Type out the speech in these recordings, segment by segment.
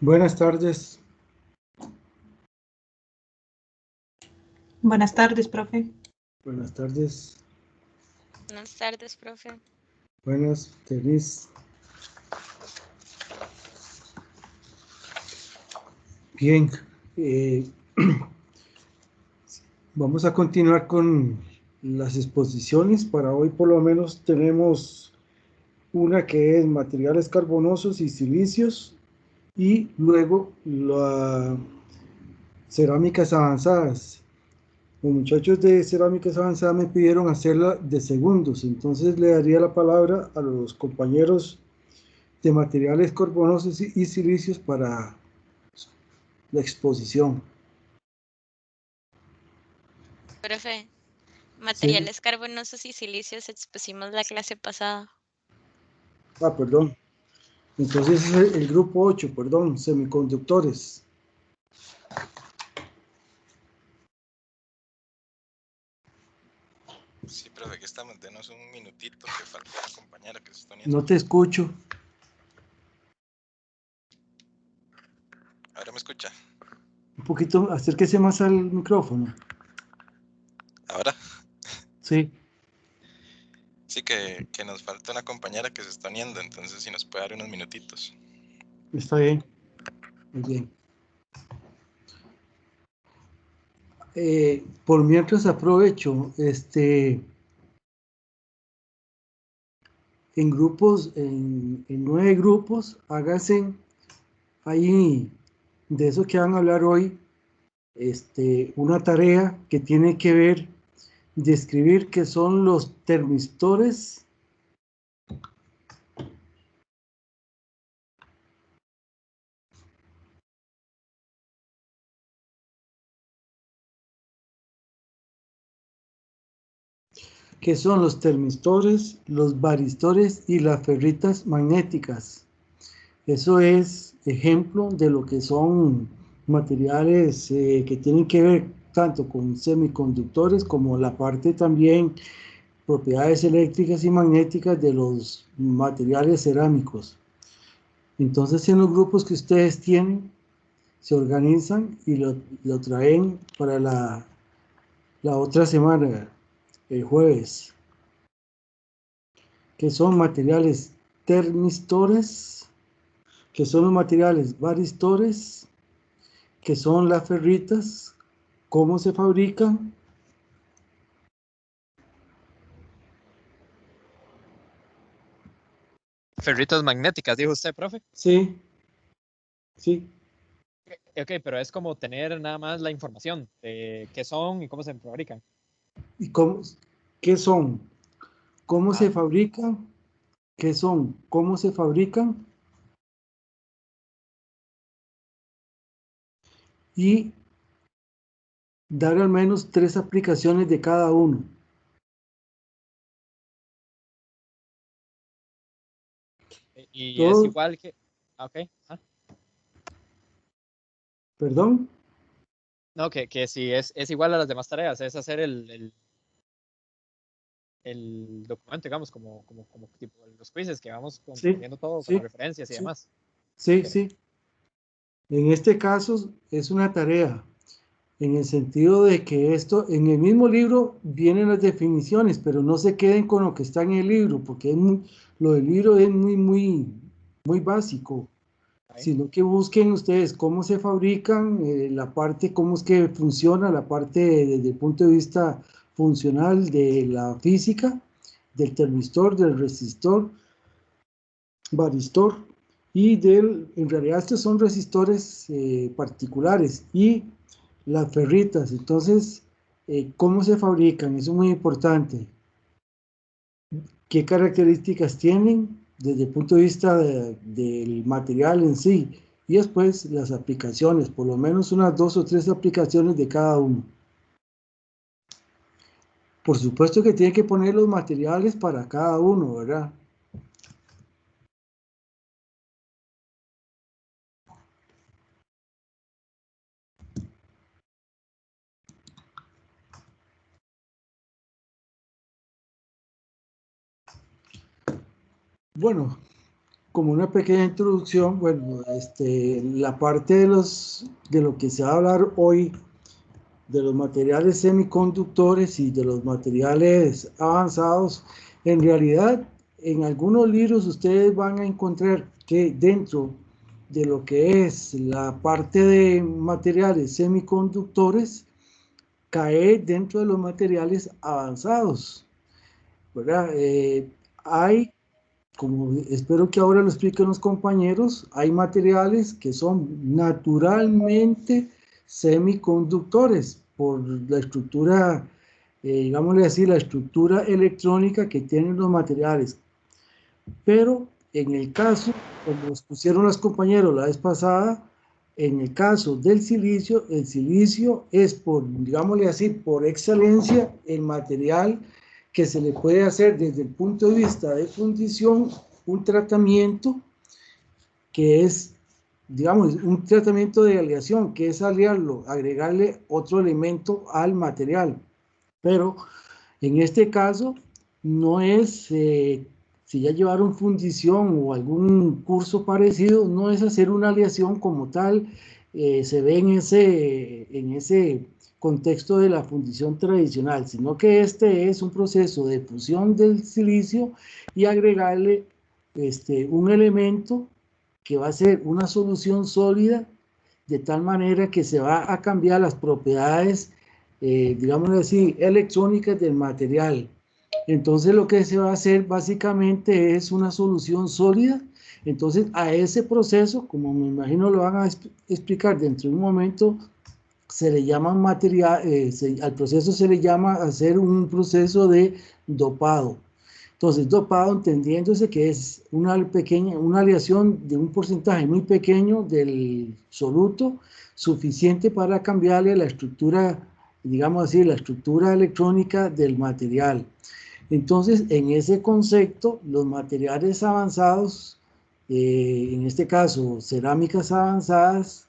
Buenas tardes. Buenas tardes, profe. Buenas tardes. Buenas tardes, profe. Buenas, Denise. Bien. Vamos a continuar con las exposiciones. Para hoy por lo menos tenemos una que es materiales carbonosos y silicios y luego las cerámicas avanzadas. Los muchachos de cerámicas avanzadas me pidieron hacerla de segundos, entonces le daría la palabra a los compañeros de materiales carbonosos y silicios para la exposición. Profe, Sí. materiales carbonosos y silicios expusimos la clase pasada. Perdón. Entonces es el grupo 8, perdón, semiconductores. Sí, profe, aquí estamos. Denos un minutito que falta una compañera que se está uniendo. No te escucho. Ahora me escucha. Un poquito, acérquese más al micrófono. ¿Ahora? Sí. Sí, que nos falta una compañera que se está uniendo, entonces si nos puede dar unos minutitos. Está bien. Muy bien. Por mientras aprovecho, en grupos, en 9 grupos, háganse ahí, de eso que van a hablar hoy, una tarea que tiene que ver, describir qué son los termistores. ¿Qué son los termistores, los varistores y las ferritas magnéticas? Eso es ejemplo de lo que son materiales que tienen que ver tanto con semiconductores como la parte también propiedades eléctricas y magnéticas de los materiales cerámicos. Entonces, en los grupos que ustedes tienen, se organizan y lo traen para la otra semana, el jueves, que son materiales termistores, que son los materiales varistores, que son las ferritas, cómo se fabrican. Ferritas magnéticas, dijo usted, profe. Sí, sí. Ok, pero es como tener nada más la información de qué son y cómo se fabrican. ¿Y qué son? ¿Cómo se fabrican? ¿Qué son? ¿Cómo se fabrican? Y dar al menos 3 aplicaciones de cada uno. Y Todo, es igual que... Ok. ¿Perdón? No, que si es igual a las demás tareas, es hacer el documento, digamos, como tipo los quizzes que vamos Sí, poniendo todo con las sí, referencias y sí, demás. sí, sí. En este caso es una tarea, en el sentido de que esto, en el mismo libro vienen las definiciones, pero no se queden con lo que está en el libro, porque lo del libro es muy básico, sino que busquen ustedes cómo se fabrican, la parte, cómo es que funciona, la parte desde el punto de vista funcional de la física, del termistor, del resistor, varistor, y en realidad estos son resistores particulares, y las ferritas. Entonces, ¿cómo se fabrican? Eso es muy importante. ¿Qué características tienen desde el punto de vista del material en sí? Y después las aplicaciones, por lo menos unas 2 o 3 aplicaciones de cada uno. Por supuesto que tiene que poner los materiales para cada uno, ¿verdad? Bueno, como una pequeña introducción, bueno, la parte de lo que se va a hablar hoy, de los materiales semiconductores y de los materiales avanzados, en realidad, en algunos libros ustedes van a encontrar que dentro de lo que es la parte de materiales semiconductores, cae dentro de los materiales avanzados, ¿verdad? Hay, como espero que ahora lo expliquen los compañeros, hay materiales que son naturalmente semiconductores por la estructura, digámosle así, la estructura electrónica que tienen los materiales. Pero en el caso, como nos pusieron los compañeros la vez pasada, en el caso del silicio, el silicio es por, digámosle así, por excelencia, el material que se le puede hacer desde el punto de vista de fundición un tratamiento que es, digamos, un tratamiento de aleación, que es aliarlo, agregarle otro elemento al material. Pero en este caso no es, si ya llevaron fundición o algún curso parecido, no es hacer una aleación como tal, se ve en ese contexto de la fundición tradicional, sino que este es un proceso de fusión del silicio y agregarle un elemento que va a ser una solución sólida, de tal manera que se va a cambiar las propiedades, digámoslo así, electrónicas del material. Entonces lo que se va a hacer básicamente es una solución sólida. Entonces a ese proceso, como me imagino lo van a explicar dentro de un momento, se le llama material, al proceso se le llama hacer un proceso de dopado. Entonces, dopado entendiéndose que es una aleación de un porcentaje muy pequeño del soluto, suficiente para cambiarle la estructura, digamos así, la estructura electrónica del material. Entonces, en ese concepto, los materiales avanzados, en este caso, cerámicas avanzadas,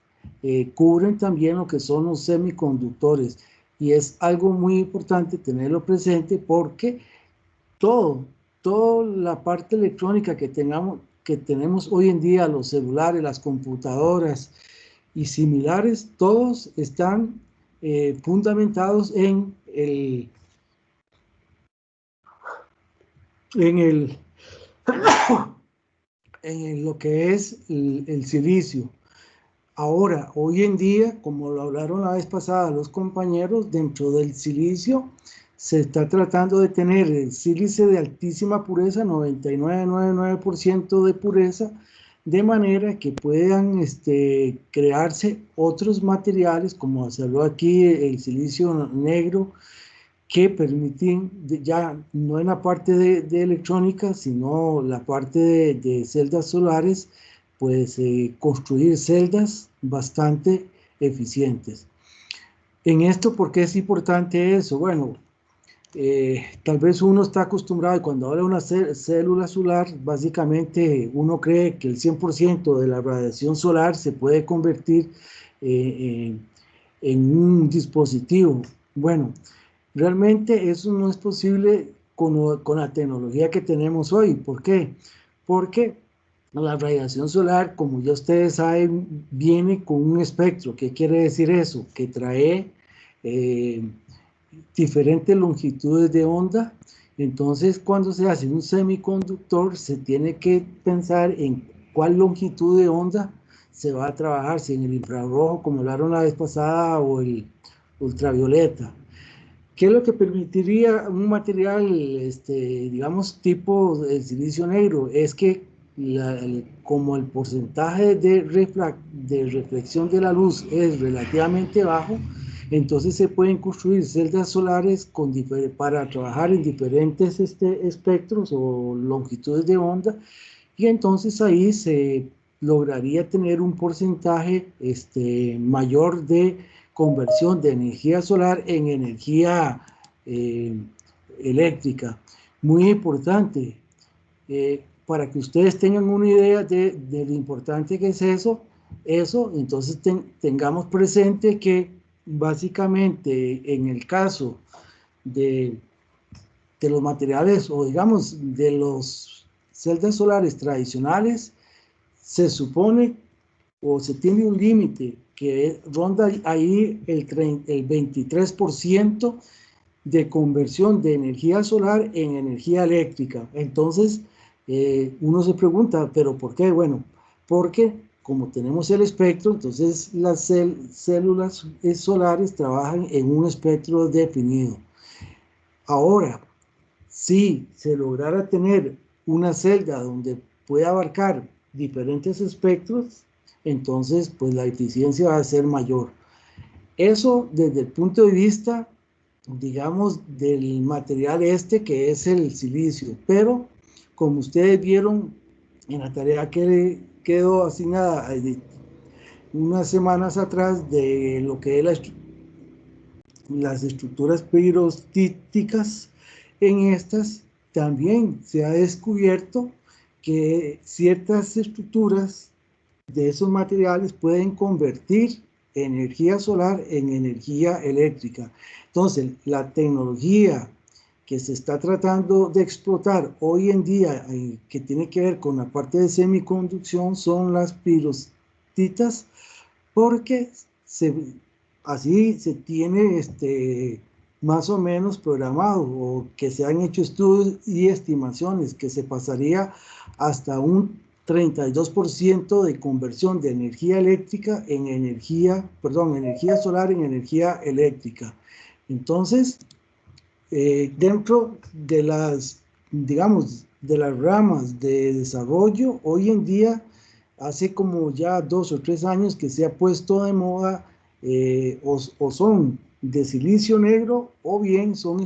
cubren también lo que son los semiconductores. Y es algo muy importante tenerlo presente porque toda la parte electrónica que tenemos hoy en día, los celulares, las computadoras y similares, todos están fundamentados en lo que es el silicio. Ahora, hoy en día, como lo hablaron la vez pasada los compañeros, dentro del silicio se está tratando de tener el sílice de altísima pureza, 99,99% de pureza, de manera que puedan crearse otros materiales, como se habló aquí, el silicio negro, que permiten, ya no en la parte de electrónica, sino la parte de celdas solares, pues construir celdas bastante eficientes. En esto, ¿por qué es importante eso? Bueno, tal vez uno está acostumbrado, cuando habla de una célula solar, básicamente uno cree que el 100% de la radiación solar se puede convertir en un dispositivo. Bueno, realmente eso no es posible con la tecnología que tenemos hoy. ¿Por qué? Porque la radiación solar, como ya ustedes saben, viene con un espectro. ¿Qué quiere decir eso? Que trae diferentes longitudes de onda. Entonces, cuando se hace un semiconductor, se tiene que pensar en cuál longitud de onda se va a trabajar, si en el infrarrojo, como hablaron la vez pasada, o el ultravioleta. ¿Qué es lo que permitiría un material, digamos, tipo el silicio negro? Es que como el porcentaje de reflexión de la luz es relativamente bajo, entonces se pueden construir celdas solares para trabajar en diferentes espectros o longitudes de onda, y entonces ahí se lograría tener un porcentaje mayor de conversión de energía solar en energía eléctrica. Muy importante, para que ustedes tengan una idea de lo importante que es eso, entonces tengamos presente que básicamente en el caso de los materiales, o digamos de los celdas solares tradicionales, se supone o se tiene un límite que ronda ahí el 23% de conversión de energía solar en energía eléctrica. Entonces, uno se pregunta, ¿pero por qué? Bueno, porque como tenemos el espectro, entonces las células solares trabajan en un espectro definido. Ahora, si se lograra tener una celda donde pueda abarcar diferentes espectros, entonces pues la eficiencia va a ser mayor. Eso desde el punto de vista, digamos, del material que es el silicio, pero como ustedes vieron en la tarea que quedó asignada unas semanas atrás de lo que es las estructuras pirostíticas, en estas también se ha descubierto que ciertas estructuras de esos materiales pueden convertir energía solar en energía eléctrica. Entonces, la tecnología que se está tratando de explotar hoy en día, que tiene que ver con la parte de semiconducción, son las pirostitas, porque así se tiene más o menos programado, o que se han hecho estudios y estimaciones que se pasaría hasta un 32% de conversión de energía eléctrica en energía solar en energía eléctrica. Entonces, dentro de las, digamos, de las ramas de desarrollo, hoy en día, hace como ya 2 o 3 años que se ha puesto de moda, o son de silicio negro, o bien son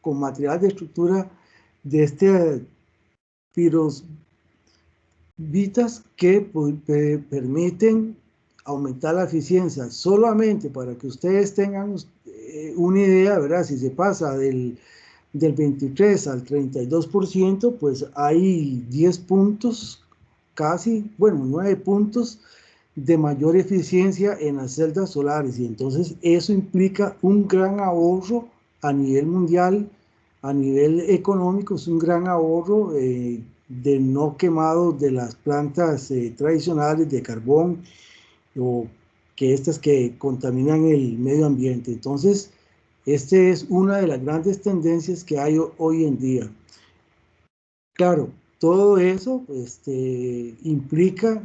con material de estructura de pirosvitas que permiten aumentar la eficiencia. Solamente para que ustedes tengan una idea, ¿verdad? Si se pasa del 23 al 32%, pues hay 10 puntos, casi, bueno, 9 puntos de mayor eficiencia en las celdas solares, y entonces eso implica un gran ahorro a nivel mundial, a nivel económico. Es un gran ahorro de no quemado de las plantas tradicionales de carbón, o que estas que contaminan el medio ambiente. Entonces, esta es una de las grandes tendencias que hay hoy en día. Claro, todo eso implica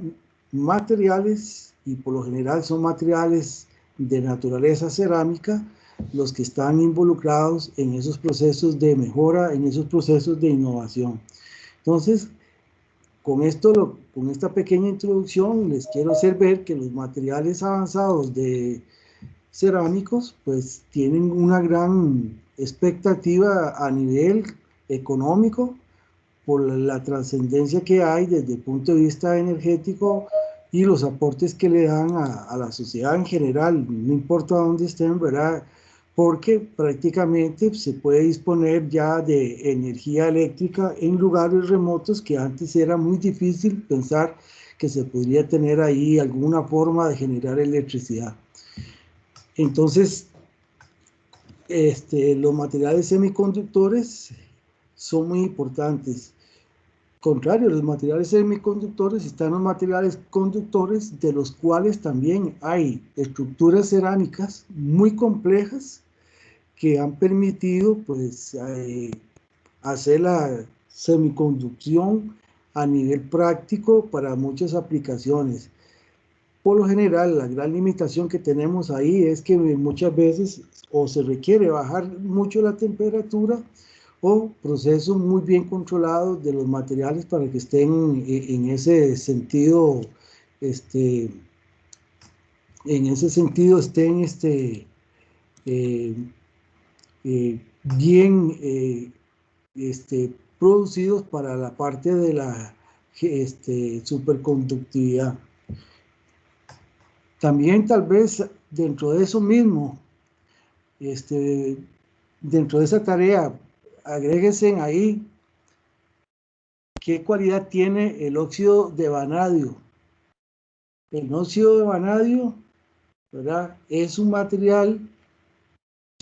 materiales, y por lo general son materiales de naturaleza cerámica los que están involucrados en esos procesos de mejora, en esos procesos de innovación. Entonces, con esta pequeña introducción les quiero hacer ver que los materiales avanzados de cerámicos pues tienen una gran expectativa a nivel económico, por la trascendencia que hay desde el punto de vista energético y los aportes que le dan a la sociedad en general, no importa dónde estén, ¿verdad? Porque prácticamente se puede disponer ya de energía eléctrica en lugares remotos que antes era muy difícil pensar que se podría tener ahí alguna forma de generar electricidad. Entonces, los materiales semiconductores son muy importantes. Contrario, los materiales semiconductores están los materiales conductores, de los cuales también hay estructuras cerámicas muy complejas que han permitido pues hacer la semiconducción a nivel práctico para muchas aplicaciones. Por lo general, la gran limitación que tenemos ahí es que muchas veces o se requiere bajar mucho la temperatura, o procesos muy bien controlados de los materiales para que estén en ese sentido, estén bien producidos para la parte de la superconductividad. También tal vez dentro de eso mismo, dentro de esa tarea, agréguense ahí qué cualidad tiene el óxido de vanadio. El óxido de vanadio, ¿verdad?, es un material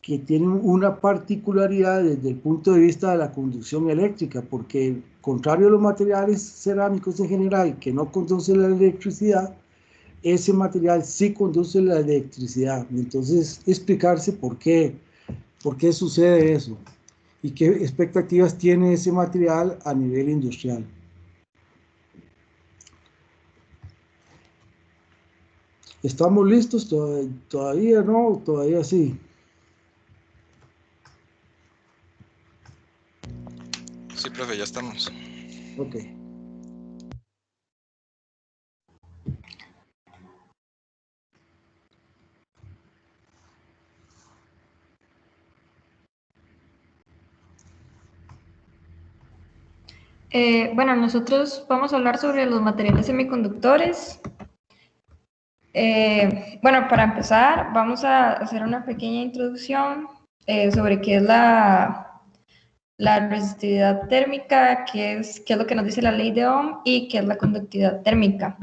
que tienen una particularidad desde el punto de vista de la conducción eléctrica, porque contrario a los materiales cerámicos en general que no conducen la electricidad, ese material sí conduce la electricidad. Entonces, explicarse por qué sucede eso y qué expectativas tiene ese material a nivel industrial. ¿Estamos listos? Todavía no, todavía sí. Sí, profe, ya estamos. Ok. Bueno, nosotros vamos a hablar sobre los materiales semiconductores. Bueno, para empezar, vamos a hacer una pequeña introducción sobre qué es la resistividad térmica, qué es lo que nos dice la ley de Ohm y qué es la conductividad térmica.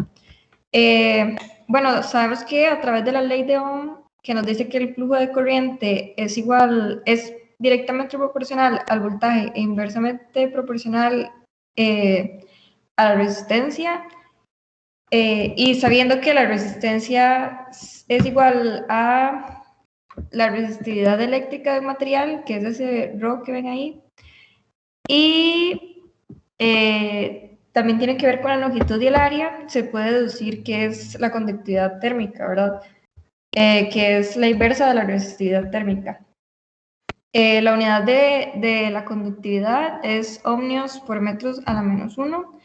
Bueno, sabemos que a través de la ley de Ohm, que nos dice que el flujo de corriente es directamente proporcional al voltaje e inversamente proporcional a la resistencia, y sabiendo que la resistencia es igual a la resistividad eléctrica del material, que es ese ρ que ven ahí, y también tiene que ver con la longitud y el área, se puede deducir que es la conductividad térmica, ¿verdad? Que es la inversa de la resistividad térmica. La unidad de la conductividad es ohmios por metros a la -1.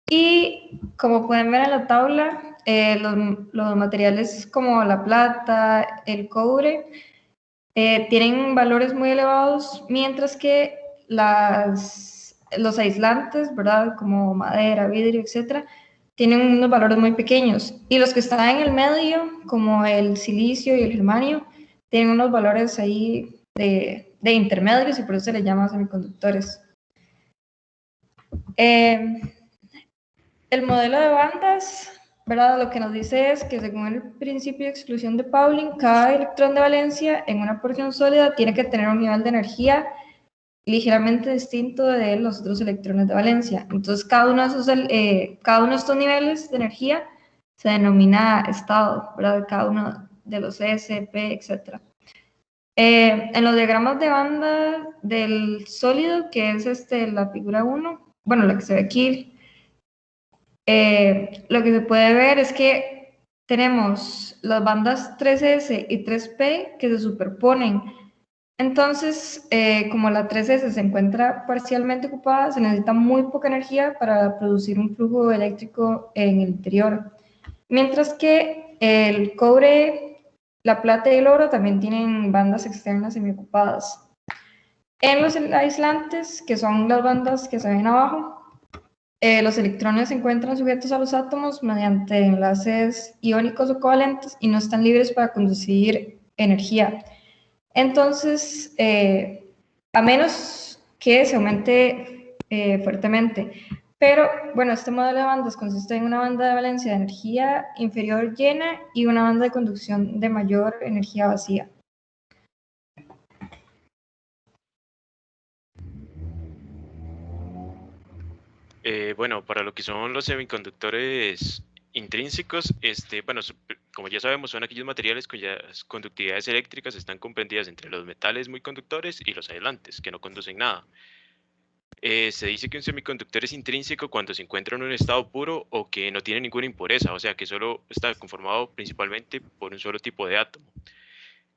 Y como pueden ver en la tabla, los materiales como la plata, el cobre, tienen valores muy elevados, mientras que los aislantes, ¿verdad? Como madera, vidrio, etcétera, tienen unos valores muy pequeños. Y los que están en el medio, como el silicio y el germanio, tienen unos valores ahí de intermedios y por eso se les llama semiconductores. El modelo de bandas, ¿verdad? Lo que nos dice es que según el principio de exclusión de Pauling, cada electrón de valencia en una porción sólida tiene que tener un nivel de energía ligeramente distinto de los otros electrones de valencia. Entonces, cada uno de estos niveles de energía se denomina estado, ¿verdad? Cada uno de los S, P, etc. En los diagramas de banda del sólido, que es la figura 1, bueno, la que se ve aquí, lo que se puede ver es que tenemos las bandas 3S y 3P que se superponen. Entonces, como la 3S se encuentra parcialmente ocupada, se necesita muy poca energía para producir un flujo eléctrico en el interior. Mientras que el cobre, la plata y el oro también tienen bandas externas semiocupadas. En los aislantes, que son las bandas que se ven abajo, los electrones se encuentran sujetos a los átomos mediante enlaces iónicos o covalentes y no están libres para conducir energía. Entonces, a menos que se aumente fuertemente. Pero, bueno, este modelo de bandas consiste en una banda de valencia de energía inferior llena y una banda de conducción de mayor energía vacía. Bueno, para lo que son los semiconductores intrínsecos, bueno, como ya sabemos, son aquellos materiales cuyas conductividades eléctricas están comprendidas entre los metales muy conductores y los aislantes, que no conducen nada. Se dice que un semiconductor es intrínseco cuando se encuentra en un estado puro o que no tiene ninguna impureza, o sea que solo está conformado principalmente por un solo tipo de átomo.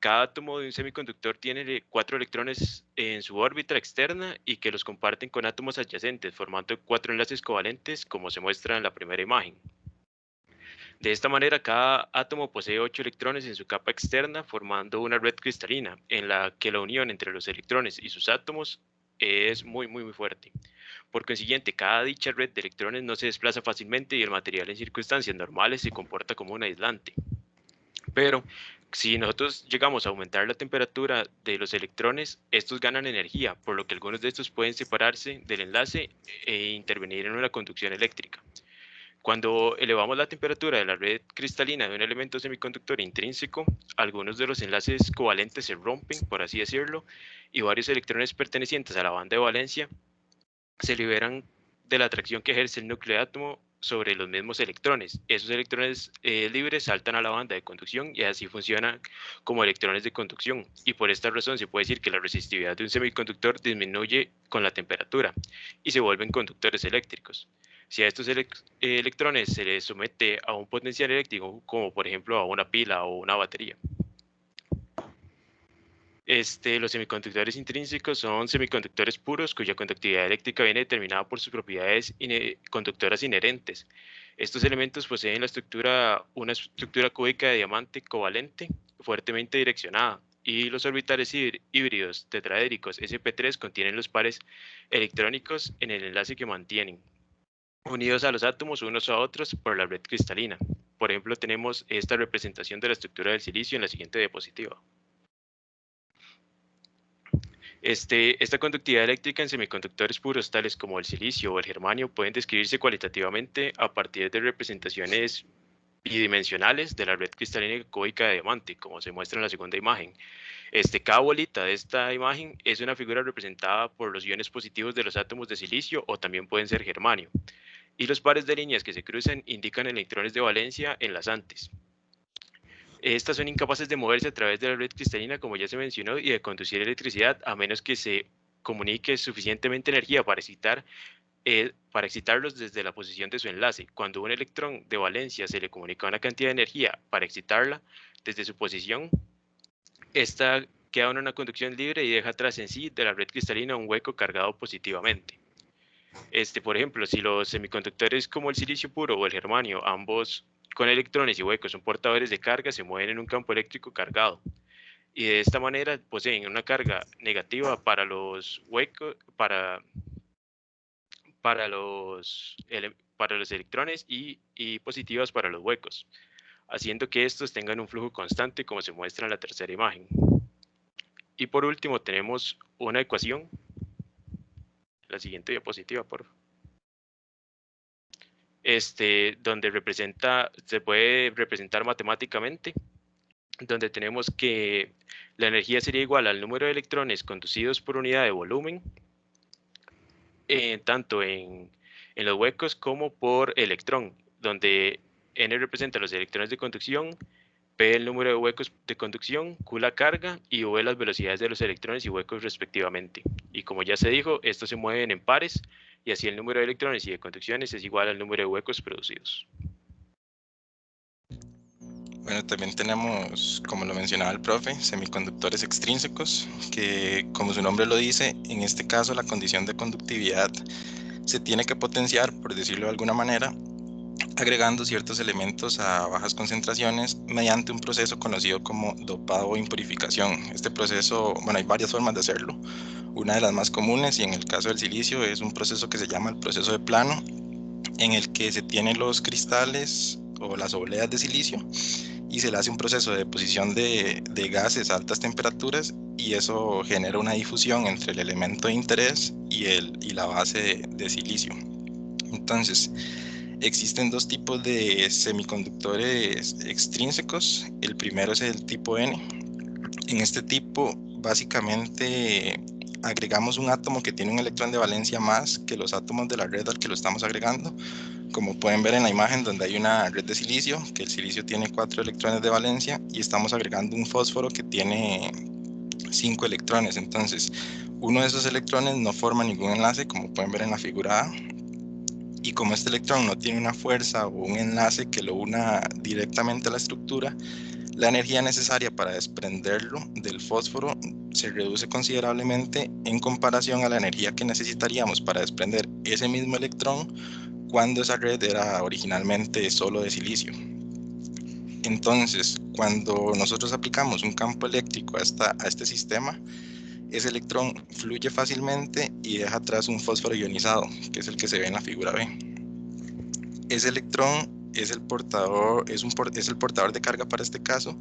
Cada átomo de un semiconductor tiene 4 electrones en su órbita externa y que los comparten con átomos adyacentes, formando 4 enlaces covalentes, como se muestra en la primera imagen. De esta manera, cada átomo posee 8 electrones en su capa externa, formando una red cristalina, en la que la unión entre los electrones y sus átomos es muy fuerte. Por consiguiente, cada dicha red de electrones no se desplaza fácilmente y el material en circunstancias normales se comporta como un aislante. Pero si nosotros llegamos a aumentar la temperatura de los electrones, estos ganan energía, por lo que algunos de estos pueden separarse del enlace e intervenir en una conducción eléctrica. Cuando elevamos la temperatura de la red cristalina de un elemento semiconductor intrínseco, algunos de los enlaces covalentes se rompen, por así decirlo, y varios electrones pertenecientes a la banda de valencia se liberan de la atracción que ejerce el núcleo de átomo sobre los mismos electrones. Esos electrones libres saltan a la banda de conducción y así funcionan como electrones de conducción. Y por esta razón se puede decir que la resistividad de un semiconductor disminuye con la temperatura y se vuelven conductores eléctricos. Si a estos electrones se les somete a un potencial eléctrico, como por ejemplo a una pila o una batería. Los semiconductores intrínsecos son semiconductores puros cuya conductividad eléctrica viene determinada por sus propiedades conductoras inherentes. Estos elementos poseen una estructura cúbica de diamante covalente fuertemente direccionada, y los orbitales híbridos tetraédricos sp3 contienen los pares electrónicos en el enlace que mantienen, unidos a los átomos unos a otros por la red cristalina. Por ejemplo, tenemos esta representación de la estructura del silicio en la siguiente diapositiva. Esta conductividad eléctrica en semiconductores puros tales como el silicio o el germanio pueden describirse cualitativamente a partir de representaciones bidimensionales de la red cristalina cúbica de diamante, como se muestra en la segunda imagen. Cada bolita de esta imagen es una figura representada por los iones positivos de los átomos de silicio o también pueden ser germanio, y los pares de líneas que se cruzan indican electrones de valencia enlazantes. Estas son incapaces de moverse a través de la red cristalina, como ya se mencionó, y de conducir electricidad a menos que se comunique suficientemente energía para excitarlos desde la posición de su enlace. Cuando un electrón de valencia se le comunica una cantidad de energía para excitarla desde su posición, esta queda en una conducción libre y deja tras en sí de la red cristalina un hueco cargado positivamente. Por ejemplo, si los semiconductores como el silicio puro o el germanio, ambos con electrones y huecos son portadores de carga, se mueven en un campo eléctrico cargado, y de esta manera poseen una carga negativa para los huecos, para los electrones y positivas para los huecos, haciendo que estos tengan un flujo constante, como se muestra en la tercera imagen. Y por último tenemos una ecuación, la siguiente diapositiva, por favor. Donde se puede representar matemáticamente, donde tenemos que la energía sería igual al número de electrones conducidos por unidad de volumen, tanto en los huecos como por electrón, donde N representa los electrones de conducción, P el número de huecos de conducción, Q la carga y V las velocidades de los electrones y huecos respectivamente. Y como ya se dijo, estos se mueven en pares, y así el número de electrones y de conducciones es igual al número de huecos producidos. Bueno, también tenemos, como lo mencionaba el profe, semiconductores extrínsecos, que como su nombre lo dice, en este caso la condición de conductividad se tiene que potenciar, por decirlo de alguna manera, agregando ciertos elementos a bajas concentraciones mediante un proceso conocido como dopado o impurificación. Este proceso, bueno, hay varias formas de hacerlo. Una de las más comunes, y en el caso del silicio, es un proceso que se llama el proceso de plano, en el que se tienen los cristales o las obleas de silicio y se le hace un proceso de deposición de gases a altas temperaturas, y eso genera una difusión entre el elemento de interés y la base de silicio. Entonces, existen dos tipos de semiconductores extrínsecos. El primero es el tipo N. En este tipo, básicamente, agregamos un átomo que tiene un electrón de valencia más que los átomos de la red al que lo estamos agregando. Como pueden ver en la imagen, donde hay una red de silicio, que el silicio tiene 4 electrones de valencia, y estamos agregando un fósforo que tiene 5 electrones. Entonces, uno de esos electrones no forma ningún enlace, como pueden ver en la figura A, y como este electrón no tiene una fuerza o un enlace que lo una directamente a la estructura, la energía necesaria para desprenderlo del fósforo se reduce considerablemente en comparación a la energía que necesitaríamos para desprender ese mismo electrón cuando esa red era originalmente solo de silicio. Entonces, cuando nosotros aplicamos un campo eléctrico a este sistema, ese electrón fluye fácilmente y deja atrás un fósforo ionizado, que es el que se ve en la figura B. Ese electrón es el portador de carga para este caso,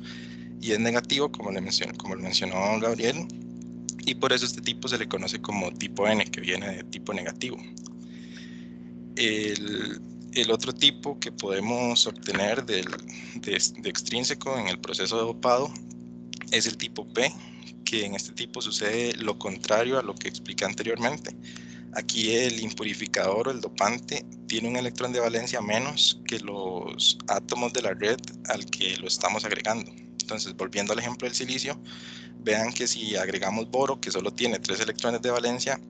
y es negativo, como lo mencionó Gabriel, y por eso este tipo se le conoce como tipo N, que viene de tipo negativo. El otro tipo que podemos obtener de extrínseco en el proceso de dopado es el tipo P, que en este tipo sucede lo contrario a lo que expliqué anteriormente. Aquí el impurificador o el dopante tiene un electrón de valencia menos que los átomos de la red al que lo estamos agregando. Entonces, volviendo al ejemplo del silicio, vean que si agregamos boro, que solo tiene 3 electrones de valencia,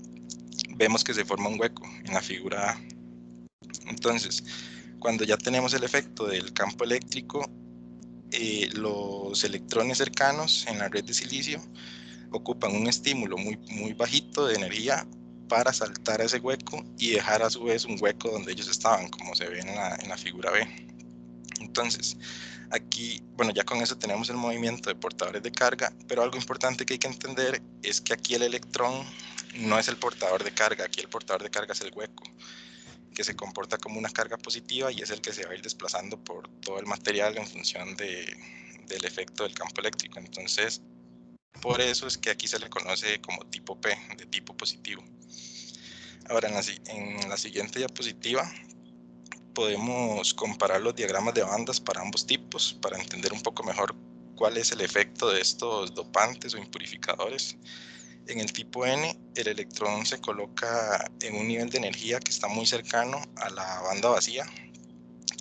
vemos que se forma un hueco en la figura A. Entonces, cuando ya tenemos el efecto del campo eléctrico, los electrones cercanos en la red de silicio ocupan un estímulo muy bajito de energía para saltar a ese hueco y dejar a su vez un hueco donde ellos estaban, como se ve en la figura B. Entonces, aquí, bueno, ya con eso tenemos el movimiento de portadores de carga, pero algo importante que hay que entender es que aquí el electrón no es el portador de carga, aquí el portador de carga es el hueco, que se comporta como una carga positiva y es el que se va a ir desplazando por todo el material en función del efecto del campo eléctrico. Entonces, por eso es que aquí se le conoce como tipo P, de tipo positivo. Ahora, en la siguiente diapositiva podemos comparar los diagramas de bandas para ambos tipos para entender un poco mejor cuál es el efecto de estos dopantes o impurificadores. En el tipo N, el electrón se coloca en un nivel de energía que está muy cercano a la banda vacía,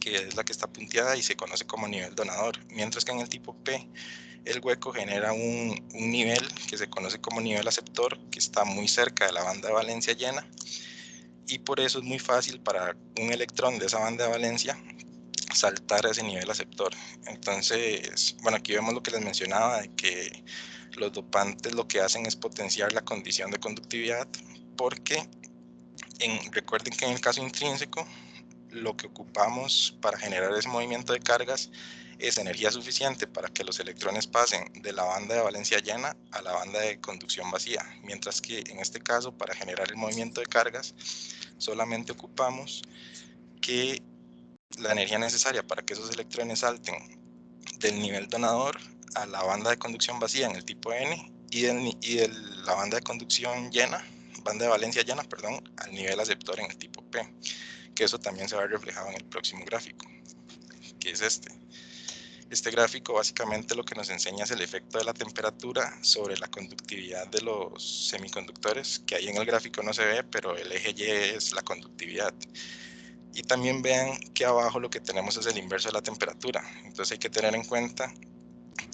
que es la que está punteada y se conoce como nivel donador, mientras que en el tipo P, el hueco genera un nivel que se conoce como nivel aceptor, que está muy cerca de la banda de valencia llena, y por eso es muy fácil para un electrón de esa banda de valencia saltar a ese nivel aceptor. Entonces, bueno, aquí vemos lo que les mencionaba, de que los dopantes lo que hacen es potenciar la condición de conductividad, porque recuerden que en el caso intrínseco, lo que ocupamos para generar ese movimiento de cargas es energía suficiente para que los electrones pasen de la banda de valencia llena a la banda de conducción vacía, mientras que en este caso, para generar el movimiento de cargas, solamente ocupamos que la energía necesaria para que esos electrones salten del nivel donador a la banda de conducción vacía en el tipo N y de la banda de conducción llena, banda de valencia llena, perdón, al nivel aceptor en el tipo P, que eso también se va a ver reflejado en el próximo gráfico, que es este. Este gráfico básicamente lo que nos enseña es el efecto de la temperatura sobre la conductividad de los semiconductores, que ahí en el gráfico no se ve, pero el eje Y es la conductividad. Y también vean que abajo lo que tenemos es el inverso de la temperatura. Entonces hay que tener en cuenta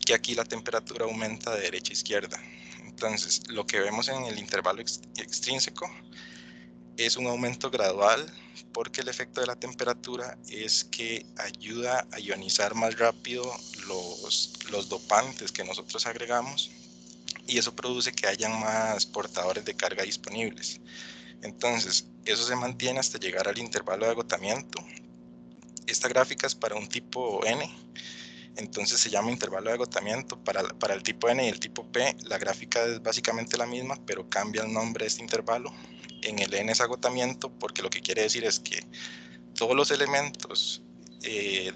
que aquí la temperatura aumenta de derecha a izquierda. Entonces lo que vemos en el intervalo extrínseco es un aumento gradual, porque el efecto de la temperatura es que ayuda a ionizar más rápido los dopantes que nosotros agregamos, y eso produce que hayan más portadores de carga disponibles. Entonces, eso se mantiene hasta llegar al intervalo de agotamiento. Esta gráfica es para un tipo N, entonces se llama intervalo de agotamiento. Para el tipo N y el tipo P, la gráfica es básicamente la misma, pero cambia el nombre de este intervalo. En el N es agotamiento, porque lo que quiere decir es que todos los elementos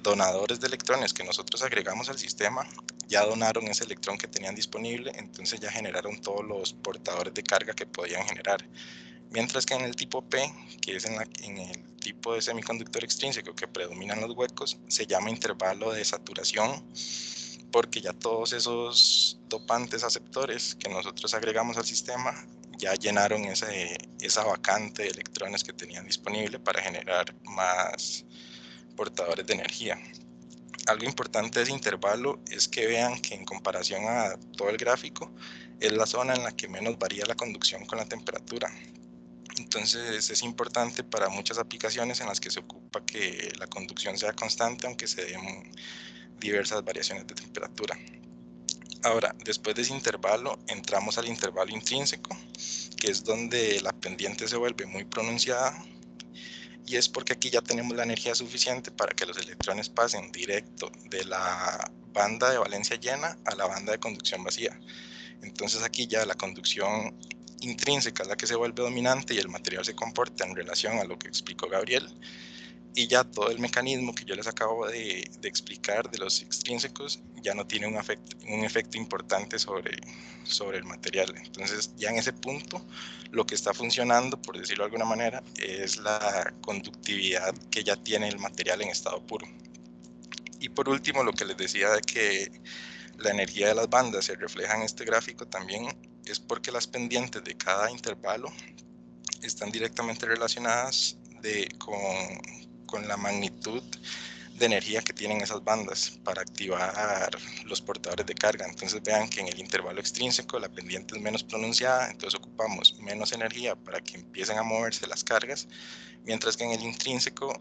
donadores de electrones que nosotros agregamos al sistema ya donaron ese electrón que tenían disponible, entonces ya generaron todos los portadores de carga que podían generar. Mientras que en el tipo P, que es en el tipo de semiconductor extrínseco que predominan los huecos, se llama intervalo de saturación, porque ya todos esos dopantes aceptores que nosotros agregamos al sistema ya llenaron esa vacante de electrones que tenían disponible para generar más portadores de energía. Algo importante de ese intervalo es que vean que en comparación a todo el gráfico, es la zona en la que menos varía la conducción con la temperatura. Entonces es importante para muchas aplicaciones en las que se ocupa que la conducción sea constante, aunque se den diversas variaciones de temperatura. Ahora, después de ese intervalo, entramos al intervalo intrínseco, que es donde la pendiente se vuelve muy pronunciada, y es porque aquí ya tenemos la energía suficiente para que los electrones pasen directo de la banda de valencia llena a la banda de conducción vacía. Entonces aquí ya la conducción intrínseca es la que se vuelve dominante y el material se comporta en relación a lo que explicó Gabriel. y ya todo el mecanismo que yo les acabo de explicar de los extrínsecos ya no tiene un efecto importante sobre el material. Entonces ya en ese punto lo que está funcionando, por decirlo de alguna manera, es la conductividad que ya tiene el material en estado puro. Y por último, lo que les decía de que la energía de las bandas se refleja en este gráfico también es porque las pendientes de cada intervalo están directamente relacionadas con la magnitud de energía que tienen esas bandas para activar los portadores de carga. Entonces vean que en el intervalo extrínseco la pendiente es menos pronunciada, entonces ocupamos menos energía para que empiecen a moverse las cargas, mientras que en el intrínseco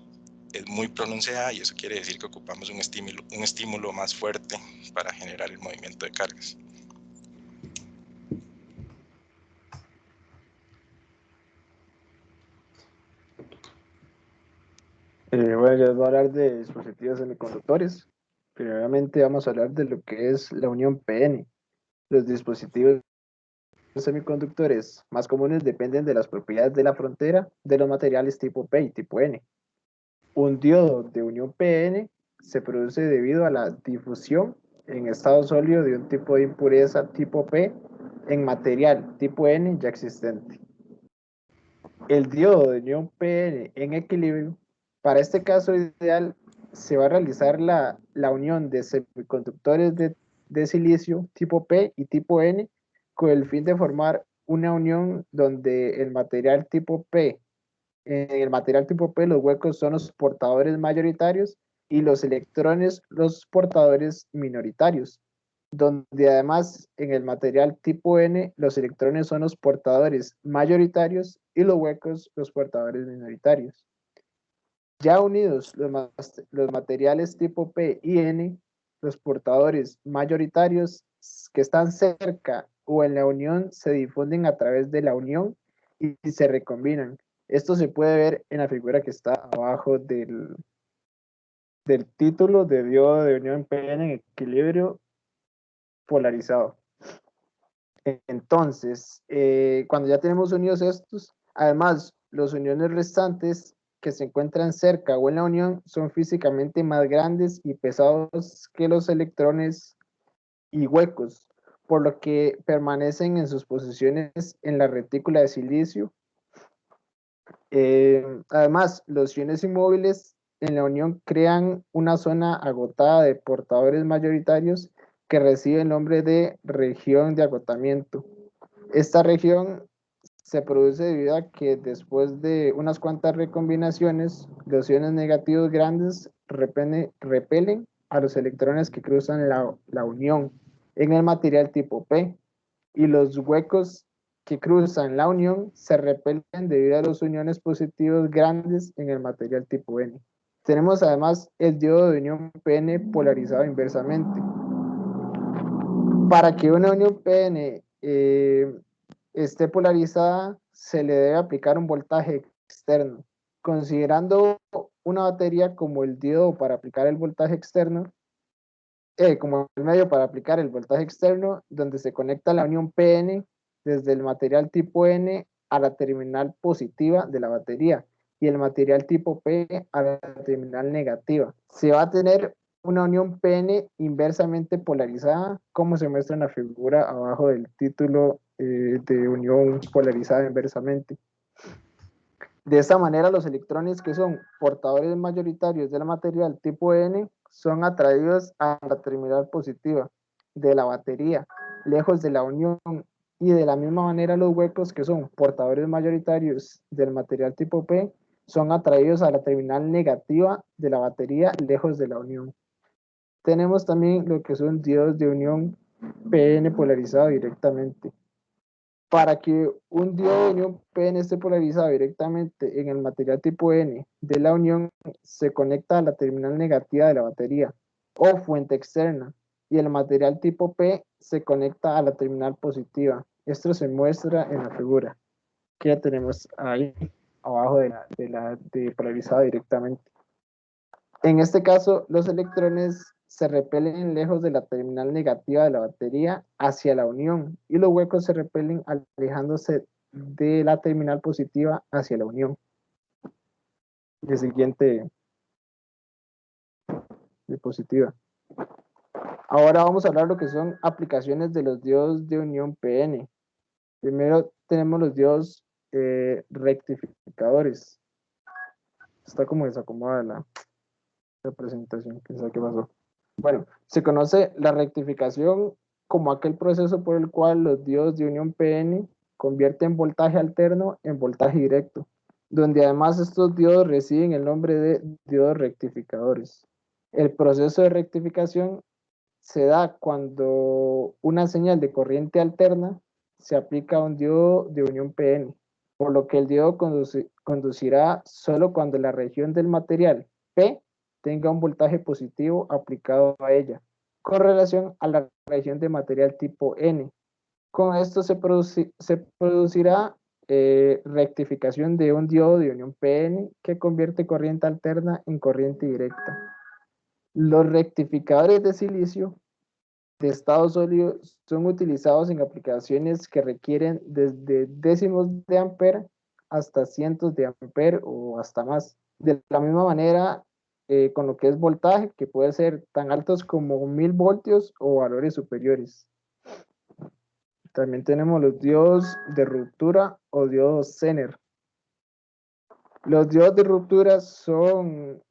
es muy pronunciada y eso quiere decir que ocupamos un estímulo más fuerte para generar el movimiento de cargas. Bueno, ya les voy a hablar de dispositivos semiconductores. Primeramente vamos a hablar de lo que es la unión PN. Los dispositivos semiconductores más comunes dependen de las propiedades de la frontera de los materiales tipo P y tipo N. Un diodo de unión PN se produce debido a la difusión en estado sólido de un tipo de impureza tipo P en material tipo N ya existente. El diodo de unión PN en equilibrio, para este caso ideal, se va a realizar la unión de semiconductores de silicio tipo P y tipo N con el fin de formar una unión donde el material tipo P, en el material tipo P los huecos son los portadores mayoritarios y los electrones los portadores minoritarios, donde además en el material tipo N los electrones son los portadores mayoritarios y los huecos los portadores minoritarios. Ya unidos los materiales tipo P y N, los portadores mayoritarios que están cerca o en la unión se difunden a través de la unión y se recombinan. Esto se puede ver en la figura que está abajo del título de diodo de unión PN en equilibrio polarizado. Entonces, cuando ya tenemos unidos estos, además los uniones restantes que se encuentran cerca o en la unión son físicamente más grandes y pesados que los electrones y huecos, por lo que permanecen en sus posiciones en la retícula de silicio. Además, los iones inmóviles en la unión crean una zona agotada de portadores mayoritarios que recibe el nombre de región de agotamiento. Esta región se produce debido a que después de unas cuantas recombinaciones, los iones negativos grandes repelen a los electrones que cruzan la unión en el material tipo P, y los huecos que cruzan la unión se repelen debido a los uniones positivos grandes en el material tipo N. Tenemos además el diodo de unión PN polarizado inversamente. Para que una unión PN esté polarizada, se le debe aplicar un voltaje externo. Considerando una batería como el diodo para aplicar el voltaje externo, como el medio para aplicar el voltaje externo, donde se conecta la unión PN desde el material tipo N a la terminal positiva de la batería y el material tipo P a la terminal negativa. Se va a tener una unión PN inversamente polarizada, como se muestra en la figura abajo del título de unión polarizada inversamente. De esta manera, los electrones que son portadores mayoritarios del material tipo N son atraídos a la terminal positiva de la batería, lejos de la unión, y de la misma manera los huecos que son portadores mayoritarios del material tipo P son atraídos a la terminal negativa de la batería, lejos de la unión. Tenemos también lo que son diodos de unión PN polarizado directamente. Para que un diodo de unión PN esté polarizado directamente en el material tipo N de la unión, se conecta a la terminal negativa de la batería o fuente externa, y el material tipo P se conecta a la terminal positiva. Esto se muestra en la figura que ya tenemos ahí abajo de polarizado directamente. En este caso, los electrones se repelen lejos de la terminal negativa de la batería hacia la unión, y los huecos se repelen alejándose de la terminal positiva hacia la unión. El siguiente diapositiva. Ahora vamos a hablar de lo que son aplicaciones de los diodos de unión PN. Primero tenemos los diodos rectificadores. Está como desacomodada la presentación, quién sabe qué pasó. Bueno, se conoce la rectificación como aquel proceso por el cual los diodos de unión PN convierten voltaje alterno en voltaje directo, donde además estos diodos reciben el nombre de diodos rectificadores. El proceso de rectificación se da cuando una señal de corriente alterna se aplica a un diodo de unión PN, por lo que el diodo conducirá solo cuando la región del material P tenga un voltaje positivo aplicado a ella, con relación a la región de material tipo N. Con esto se producirá rectificación de un diodo de unión PN que convierte corriente alterna en corriente directa. Los rectificadores de silicio de estado sólido son utilizados en aplicaciones que requieren desde décimos de ampere hasta cientos de ampere o hasta más. De la misma manera, con lo que es voltaje, que puede ser tan altos como 1000 voltios o valores superiores. También tenemos los diodos de ruptura o diodos Zener. Los diodos de ruptura son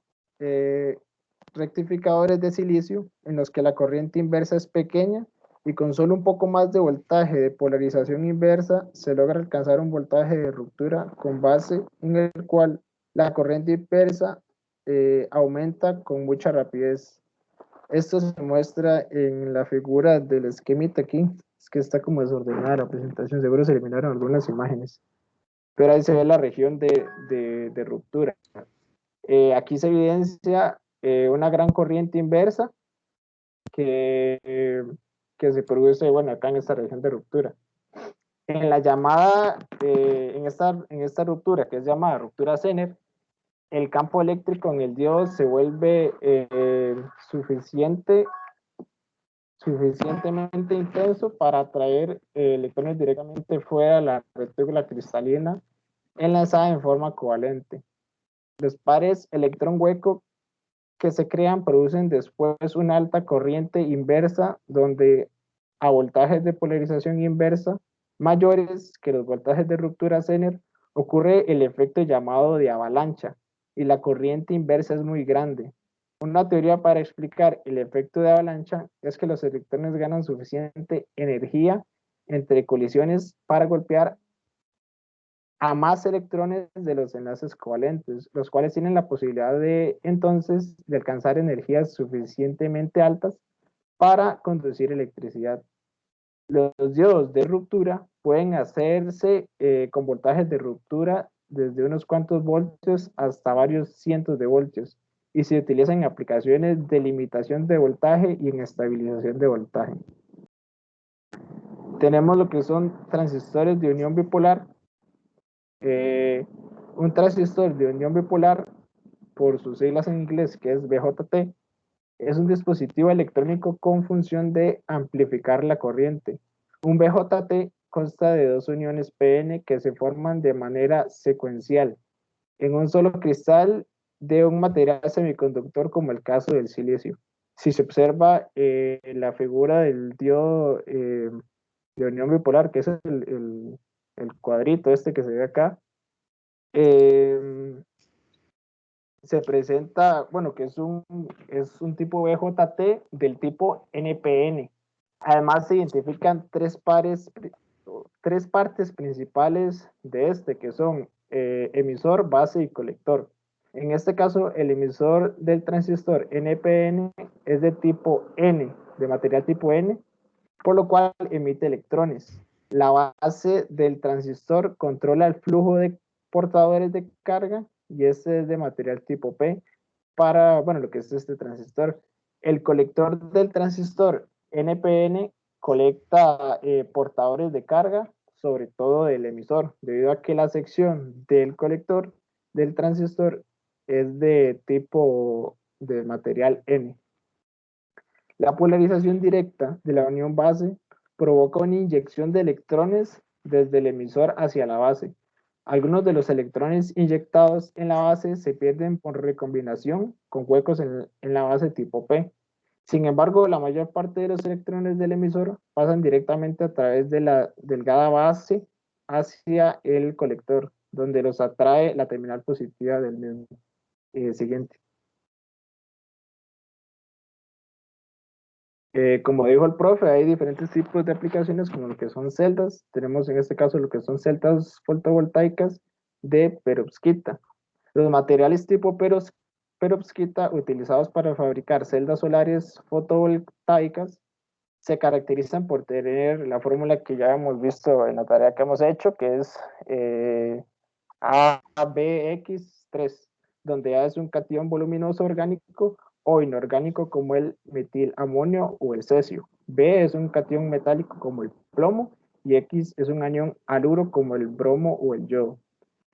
rectificadores de silicio en los que la corriente inversa es pequeña y con solo un poco más de voltaje de polarización inversa se logra alcanzar un voltaje de ruptura con base en el cual la corriente inversa aumenta con mucha rapidez. Esto se muestra en la figura del esquemita aquí. Es que está como desordenada la presentación, seguro se eliminaron algunas imágenes, pero ahí se ve la región de ruptura. Aquí se evidencia una gran corriente inversa que se produce, bueno, acá en esta región de ruptura. En la llamada, en esta ruptura, que es llamada ruptura Zener, el campo eléctrico en el diodo se vuelve suficientemente intenso para atraer electrones directamente fuera de la retícula cristalina enlazada en forma covalente. Los pares electrón-hueco que se crean producen después una alta corriente inversa donde a voltajes de polarización inversa mayores que los voltajes de ruptura Zener ocurre el efecto llamado de avalancha y la corriente inversa es muy grande. Una teoría para explicar el efecto de avalancha es que los electrones ganan suficiente energía entre colisiones para golpear a más electrones de los enlaces covalentes, los cuales tienen la posibilidad de entonces de alcanzar energías suficientemente altas para conducir electricidad. Los diodos de ruptura pueden hacerse con voltajes de ruptura desde unos cuantos voltios hasta varios cientos de voltios y se utilizan en aplicaciones de limitación de voltaje y en estabilización de voltaje. Tenemos lo que son transistores de unión bipolar. Un transistor de unión bipolar, por sus siglas en inglés, que es BJT, es un dispositivo electrónico con función de amplificar la corriente. Un BJT consta de dos uniones PN que se forman de manera secuencial en un solo cristal de un material semiconductor como el caso del silicio. Si se observa la figura del diodo de unión bipolar, que es el cuadrito este que se ve acá, se presenta, bueno, que es un tipo BJT del tipo NPN. Además se identifican tres partes principales de este, que son emisor, base y colector. En este caso, el emisor del transistor NPN es de tipo N, de material tipo N, por lo cual emite electrones. La base del transistor controla el flujo de portadores de carga y este es de material tipo P para, bueno, lo que es este transistor. El colector del transistor NPN colecta portadores de carga, sobre todo del emisor, debido a que la sección del colector del transistor es de tipo de material N. La polarización directa de la unión base provoca una inyección de electrones desde el emisor hacia la base, Algunos de los electrones inyectados en la base se pierden por recombinación con huecos en la base tipo P. Sin embargo, la mayor parte de los electrones del emisor pasan directamente a través de la delgada base hacia el colector, donde los atrae la terminal positiva del mismo. Siguiente. Como dijo el profe, hay diferentes tipos de aplicaciones como lo que son celdas. Tenemos en este caso lo que son celdas fotovoltaicas de perovskita. Los materiales tipo perovskita utilizados para fabricar celdas solares fotovoltaicas se caracterizan por tener la fórmula que ya hemos visto en la tarea que hemos hecho, que es ABX3, donde A es un catión voluminoso orgánico o inorgánico como el metilamonio o el cesio. B es un catión metálico como el plomo y X es un anión haluro como el bromo o el yodo.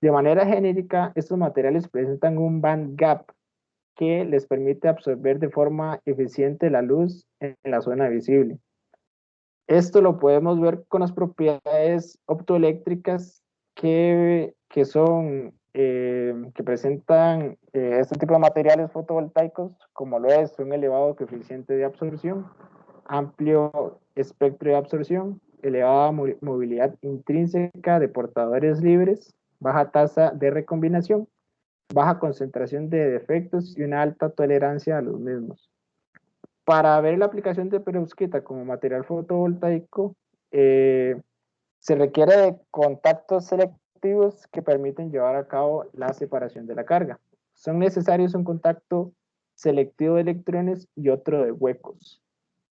De manera genérica, estos materiales presentan un band gap que les permite absorber de forma eficiente la luz en la zona visible. Esto lo podemos ver con las propiedades optoeléctricas que presentan este tipo de materiales fotovoltaicos, como lo es un elevado coeficiente de absorción, amplio espectro de absorción, elevada movilidad intrínseca de portadores libres, baja tasa de recombinación, baja concentración de defectos y una alta tolerancia a los mismos. Para ver la aplicación de perovskita como material fotovoltaico, se requiere de contactos selectivos que permiten llevar a cabo la separación de la carga. Son necesarios un contacto selectivo de electrones y otro de huecos.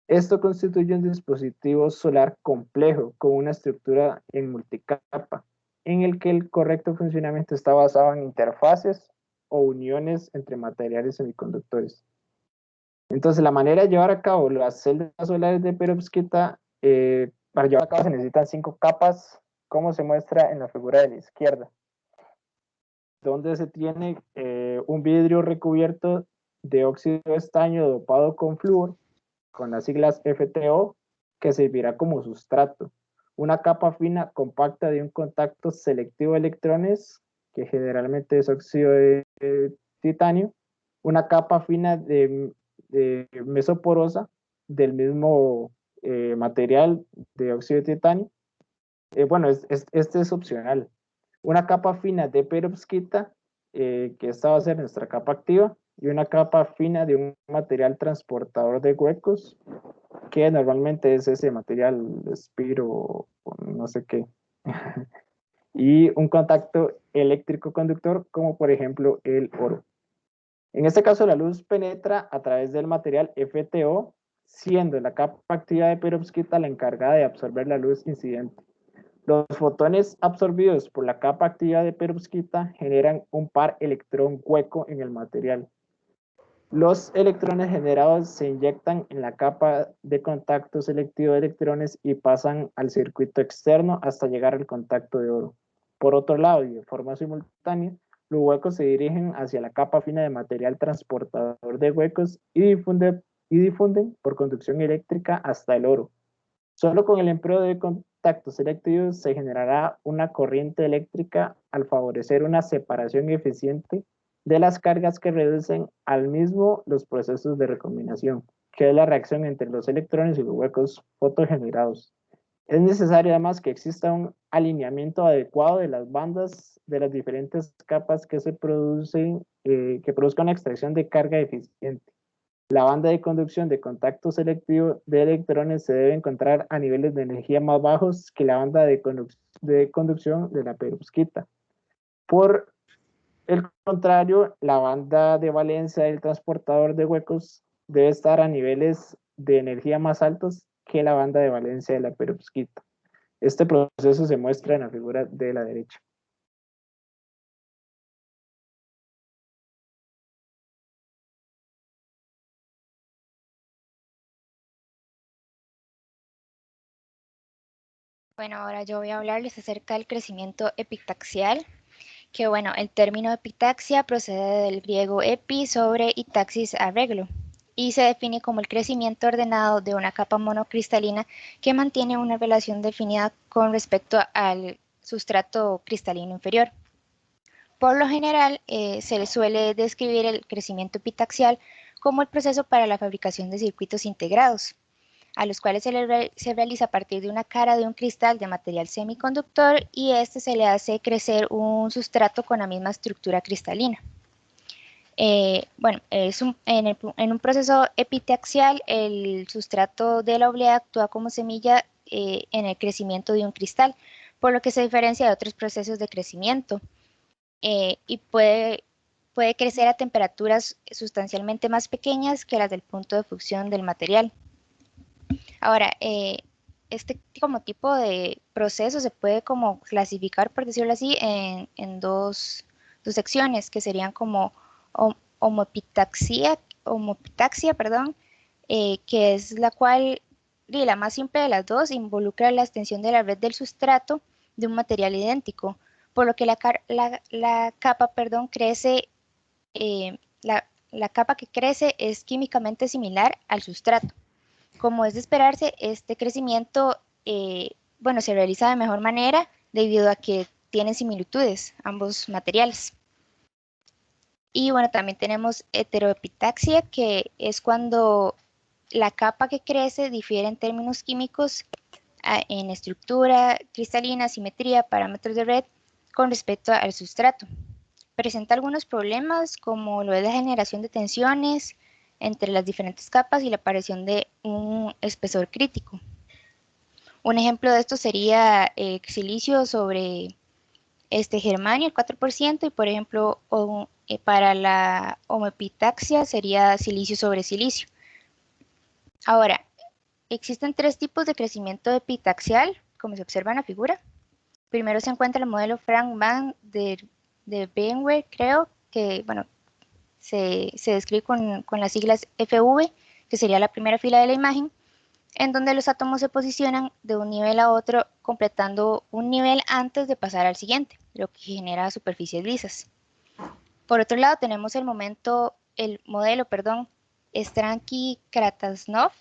Esto constituye un dispositivo solar complejo con una estructura en multicapa, en el que el correcto funcionamiento está basado en interfaces o uniones entre materiales semiconductores. Entonces, la manera de llevar a cabo las celdas solares de perovskita, para llevar a cabo se necesitan 5 capas, como se muestra en la figura de la izquierda, donde se tiene un vidrio recubierto de óxido de estaño dopado con flúor, con las siglas FTO, que servirá como sustrato. Una capa fina compacta de un contacto selectivo de electrones, que generalmente es óxido de titanio. Una capa fina de mesoporosa del mismo material de óxido de titanio. Bueno, este es opcional. Una capa fina de perovskita, que esta va a ser nuestra capa activa, y una capa fina de un material transportador de huecos, que normalmente es ese material espiro o no sé qué. Y un contacto eléctrico conductor, como por ejemplo el oro. En este caso, la luz penetra a través del material FTO, siendo la capa activa de perovskita la encargada de absorber la luz incidente. Los fotones absorbidos por la capa activa de perovskita generan un par electrón hueco en el material. Los electrones generados se inyectan en la capa de contacto selectivo de electrones y pasan al circuito externo hasta llegar al contacto de oro. Por otro lado, y de forma simultánea, los huecos se dirigen hacia la capa fina de material transportador de huecos y difunden por conducción eléctrica hasta el oro. Solo con el empleo de contactos selectivos se generará una corriente eléctrica al favorecer una separación eficiente de las cargas que reducen al mismo los procesos de recombinación, que es la reacción entre los electrones y los huecos fotogenerados. Es necesario además que exista un alineamiento adecuado de las bandas de las diferentes capas que produzcan una extracción de carga eficiente. La banda de conducción de contacto selectivo de electrones se debe encontrar a niveles de energía más bajos que la banda de conducción de la perovskita. Por el contrario, la banda de valencia del transportador de huecos debe estar a niveles de energía más altos que la banda de valencia de la perovskita. Este proceso se muestra en la figura de la derecha. Bueno, ahora yo voy a hablarles acerca del crecimiento epitaxial, que bueno, el término epitaxia procede del griego epi sobre y taxis arreglo, y se define como el crecimiento ordenado de una capa monocristalina que mantiene una relación definida con respecto al sustrato cristalino inferior. Por lo general, se le suele describir el crecimiento epitaxial como el proceso para la fabricación de circuitos integrados, a los cuales se realiza a partir de una cara de un cristal de material semiconductor y se le hace crecer un sustrato con la misma estructura cristalina. En un proceso epitaxial, el sustrato de la oblea actúa como semilla en el crecimiento de un cristal, por lo que se diferencia de otros procesos de crecimiento y puede crecer a temperaturas sustancialmente más pequeñas que las del punto de fusión del material. Ahora, este como tipo de proceso se puede como clasificar, por decirlo así, en dos secciones, que serían como homopitaxia, que es la cual, y la más simple de las dos, involucra la extensión de la red del sustrato de un material idéntico, por lo que la capa crece, la capa que crece es químicamente similar al sustrato. Como es de esperarse, este crecimiento se realiza de mejor manera debido a que tienen similitudes ambos materiales. Y bueno, también tenemos heteroepitaxia, que es cuando la capa que crece difiere en términos químicos en estructura, cristalina, simetría, parámetros de red con respecto al sustrato. Presenta algunos problemas como lo es la generación de tensiones entre las diferentes capas y la aparición de un espesor crítico. Un ejemplo de esto sería silicio sobre germanio, el 4%, y por ejemplo para la homopitaxia sería silicio sobre silicio. Ahora, existen tres tipos de crecimiento epitaxial, como se observa en la figura. Primero se encuentra el modelo Frank Van de Benwer, creo, que bueno, se describe con las siglas FV, que sería la primera fila de la imagen, en donde los átomos se posicionan de un nivel a otro, completando un nivel antes de pasar al siguiente, lo que genera superficies lisas. Por otro lado, tenemos el modelo Stransky-Kratasnov,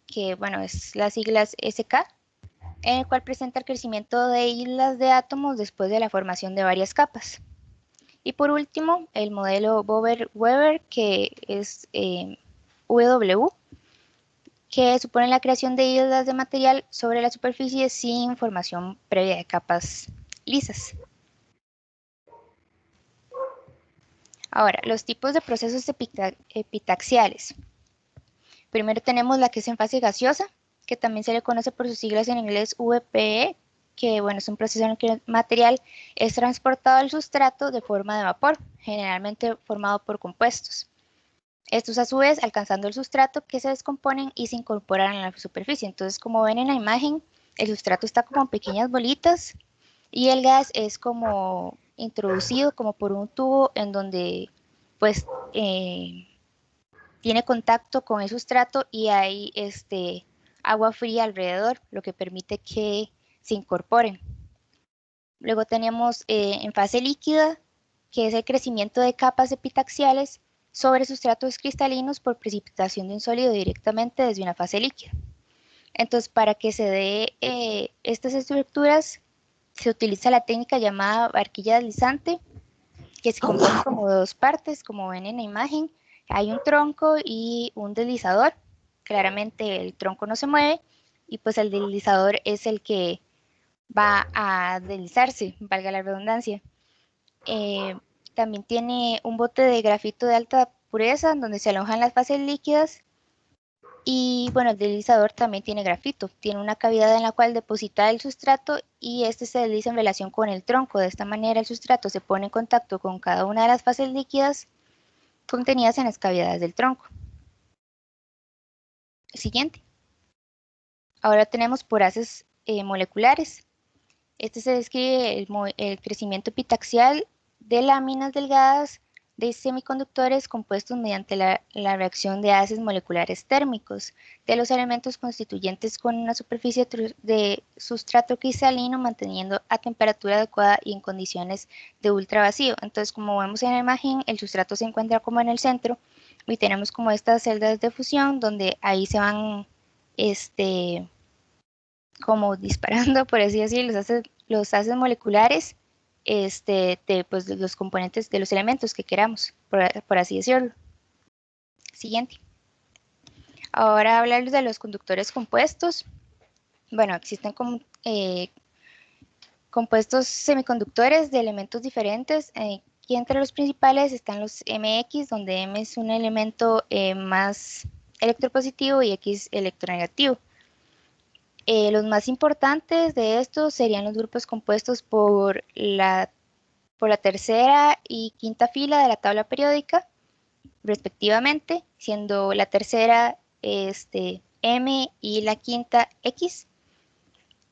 que bueno, es las siglas SK, en el cual presenta el crecimiento de islas de átomos después de la formación de varias capas. Y por último, el modelo Bober-Weber, que es W, que supone la creación de islas de material sobre la superficie sin formación previa de capas lisas. Ahora, los tipos de procesos epitaxiales. Primero tenemos la que es en fase gaseosa, que también se le conoce por sus siglas en inglés VPE, que bueno, es un proceso en el que el material es transportado al sustrato de forma de vapor, generalmente formado por compuestos. Estos a su vez alcanzando el sustrato, que se descomponen y se incorporan a la superficie. Entonces, como ven en la imagen, el sustrato está como en pequeñas bolitas y el gas es como introducido como por un tubo en donde pues tiene contacto con el sustrato y hay agua fría alrededor, lo que permite que se incorporen. Luego tenemos en fase líquida, que es el crecimiento de capas epitaxiales sobre sustratos cristalinos por precipitación de un sólido directamente desde una fase líquida. Entonces, para que se dé estas estructuras, se utiliza la técnica llamada barquilla deslizante, que se compone como de dos partes, como ven en la imagen. Hay un tronco y un deslizador. Claramente el tronco no se mueve y pues el deslizador es el que va a deslizarse, valga la redundancia. También tiene un bote de grafito de alta pureza donde se alojan las fases líquidas. Y bueno, el deslizador también tiene grafito, tiene una cavidad en la cual deposita el sustrato y se desliza en relación con el tronco. De esta manera el sustrato se pone en contacto con cada una de las fases líquidas contenidas en las cavidades del tronco. Siguiente. Ahora tenemos porases moleculares. Se describe el crecimiento epitaxial de láminas delgadas de semiconductores compuestos mediante la reacción de haces moleculares térmicos de los elementos constituyentes con una superficie de sustrato cristalino manteniendo a temperatura adecuada y en condiciones de ultravacío. Entonces, como vemos en la imagen, el sustrato se encuentra como en el centro y tenemos como estas celdas de fusión donde ahí se van como disparando, por así decirlo, los haces moleculares pues, de los componentes de los elementos que queramos, por así decirlo. Siguiente. Ahora hablarles de los conductores compuestos. Bueno, existen compuestos semiconductores de elementos diferentes y entre los principales están los MX, donde M es un elemento más electropositivo y X electronegativo. Los más importantes de estos serían los grupos compuestos por la tercera y quinta fila de la tabla periódica, respectivamente, siendo la tercera M y la quinta X.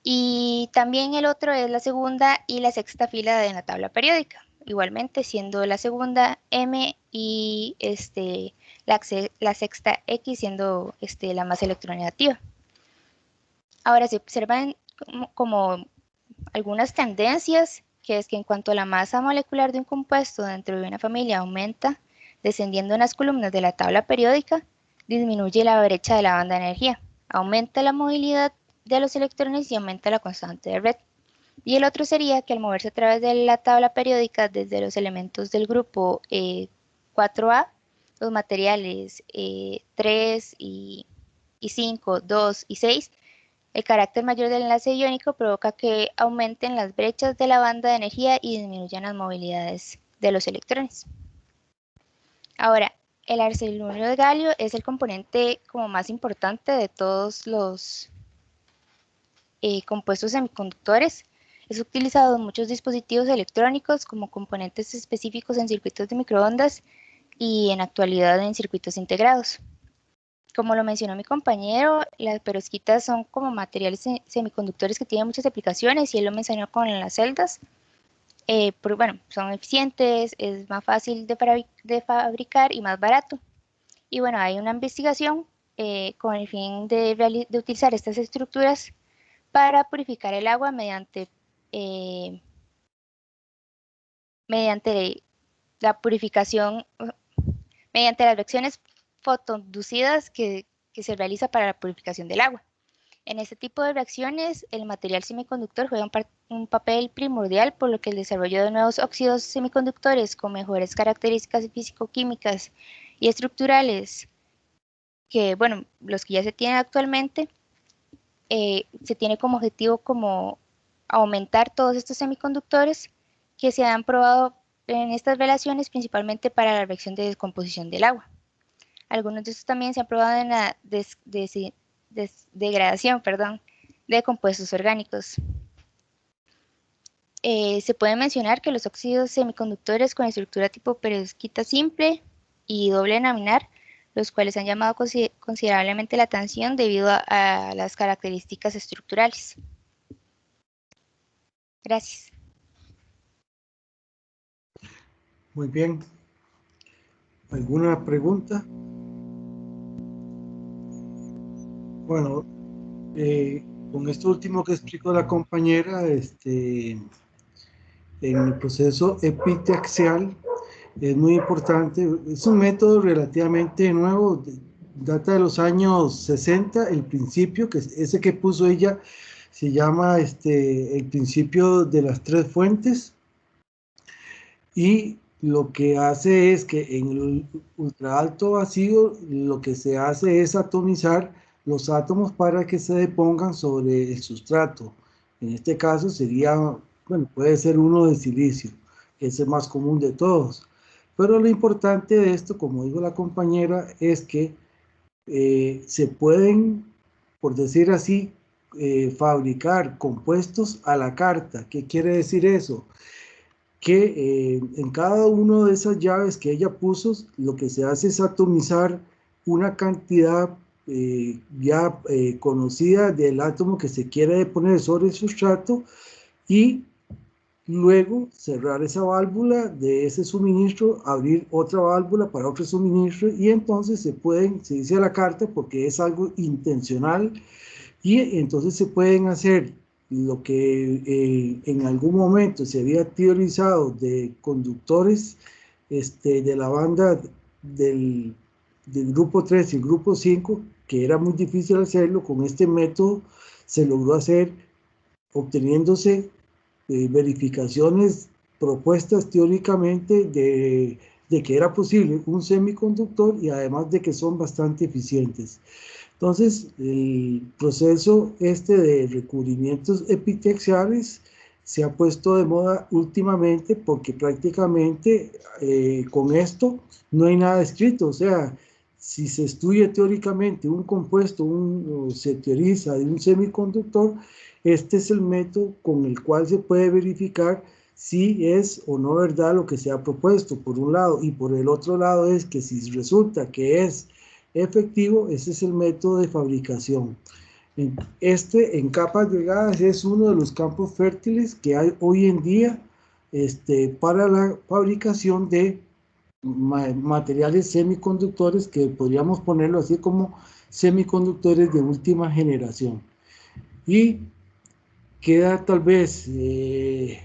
Y también el otro es la segunda y la sexta fila de la tabla periódica, igualmente siendo la segunda M y la sexta X siendo la más electronegativa. Ahora se observan como algunas tendencias, que es que en cuanto a la masa molecular de un compuesto dentro de una familia aumenta, descendiendo en las columnas de la tabla periódica, disminuye la brecha de la banda de energía, aumenta la movilidad de los electrones y aumenta la constante de red. Y el otro sería que al moverse a través de la tabla periódica desde los elementos del grupo 4A, los materiales 3 y 5, 2 y 6, el carácter mayor del enlace iónico provoca que aumenten las brechas de la banda de energía y disminuyan las movilidades de los electrones. Ahora, el arsenuro de galio es el componente como más importante de todos los compuestos semiconductores. Es utilizado en muchos dispositivos electrónicos como componentes específicos en circuitos de microondas y en actualidad en circuitos integrados. Como lo mencionó mi compañero, las perovskitas son como materiales semiconductores que tienen muchas aplicaciones y él lo mencionó con las celdas. Pero bueno, son eficientes, es más fácil de fabricar y más barato. Y bueno, hay una investigación con el fin de utilizar estas estructuras para purificar el agua mediante la purificación, mediante las reacciones fotoinducidas que se realiza para la purificación del agua. En este tipo de reacciones, el material semiconductor juega un papel primordial, por lo que el desarrollo de nuevos óxidos semiconductores con mejores características físico-químicas y estructurales, que bueno, los que ya se tienen actualmente, se tiene como objetivo como aumentar todos estos semiconductores que se han probado en estas relaciones principalmente para la reacción de descomposición del agua. Algunos de estos también se han probado en la degradación de compuestos orgánicos. Se puede mencionar que los óxidos semiconductores con estructura tipo perovskita simple y doble laminar, los cuales han llamado considerablemente la atención debido a las características estructurales. Gracias. Muy bien. ¿Alguna pregunta? Bueno, con esto último que explicó la compañera, en el proceso epitaxial es muy importante, es un método relativamente nuevo, data de los años 60, el principio, que es ese que puso ella, se llama el principio de las tres fuentes, y lo que hace es que en el ultra alto vacío lo que se hace es atomizar los átomos para que se depongan sobre el sustrato. En este caso sería, bueno, puede ser uno de silicio, que es el más común de todos. Pero lo importante de esto, como dijo la compañera, es que se pueden, por decir así, fabricar compuestos a la carta. ¿Qué quiere decir eso? Que en cada una de esas llaves que ella puso, lo que se hace es atomizar una cantidad ya conocida del átomo que se quiere poner sobre el sustrato y luego cerrar esa válvula de ese suministro, abrir otra válvula para otro suministro y entonces se dice a la carta porque es algo intencional y entonces se pueden hacer lo que en algún momento se había teorizado de conductores de la banda del grupo 3 y el grupo 5, que era muy difícil hacerlo con este método se logró hacer obteniéndose verificaciones propuestas teóricamente de que era posible un semiconductor y además de que son bastante eficientes. Entonces, el proceso de recubrimientos epitaxiales se ha puesto de moda últimamente porque prácticamente con esto no hay nada escrito. O sea, si se estudia teóricamente un compuesto, o se teoriza de un semiconductor, este es el método con el cual se puede verificar si es o no verdad lo que se ha propuesto, por un lado, y por el otro lado es que si resulta que es efectivo, ese es el método de fabricación. En capas delgadas es uno de los campos fértiles que hay hoy en día para la fabricación de materiales semiconductores, que podríamos ponerlo así como semiconductores de última generación. Y queda tal vez de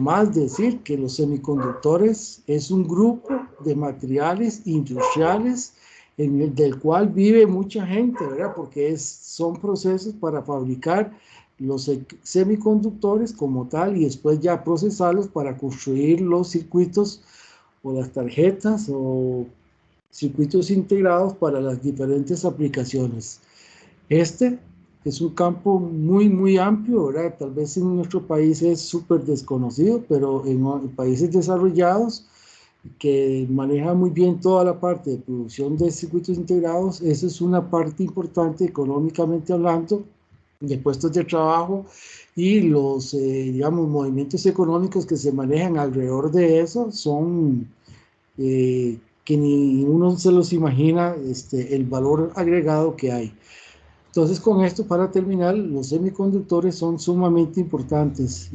más decir que los semiconductores es un grupo de materiales industriales del cual vive mucha gente, ¿verdad? Porque son procesos para fabricar los semiconductores como tal y después ya procesarlos para construir los circuitos o las tarjetas o circuitos integrados para las diferentes aplicaciones. Es un campo muy, muy amplio, ¿verdad? Tal vez en nuestro país es súper desconocido, pero en países desarrollados que manejan muy bien toda la parte de producción de circuitos integrados, esa es una parte importante económicamente hablando, de puestos de trabajo y los, digamos, movimientos económicos que se manejan alrededor de eso son que ni uno se los imagina el valor agregado que hay. Entonces, con esto, para terminar, los semiconductores son sumamente importantes.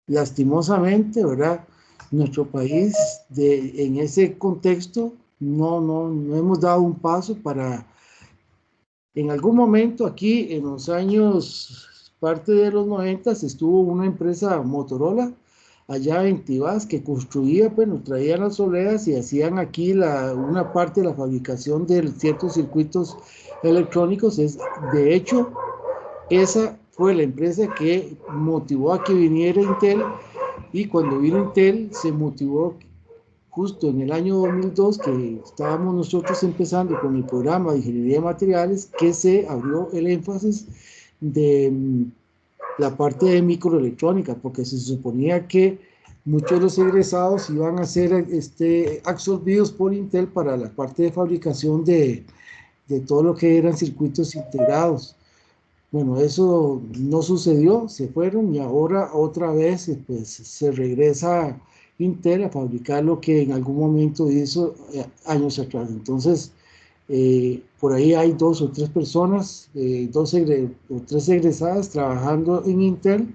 Lastimosamente, ¿verdad? Nuestro país, en ese contexto, no hemos dado un paso para... En algún momento aquí, en los años, parte de los 90, estuvo una empresa Motorola, allá en Tibás, que construía, bueno, traían las obleas y hacían aquí una parte de la fabricación de ciertos circuitos electrónicos. De hecho, esa fue la empresa que motivó a que viniera Intel, y cuando vino Intel se motivó justo en el año 2002, que estábamos nosotros empezando con el programa de ingeniería de materiales, que se abrió el énfasis de la parte de microelectrónica, porque se suponía que muchos de los egresados iban a ser absorbidos por Intel para la parte de fabricación de todo lo que eran circuitos integrados. Bueno, eso no sucedió, se fueron y ahora otra vez pues, se regresa Intel a fabricar lo que en algún momento hizo años atrás. Entonces, por ahí hay 2 o 3 personas, 2 o 3 egresadas trabajando en Intel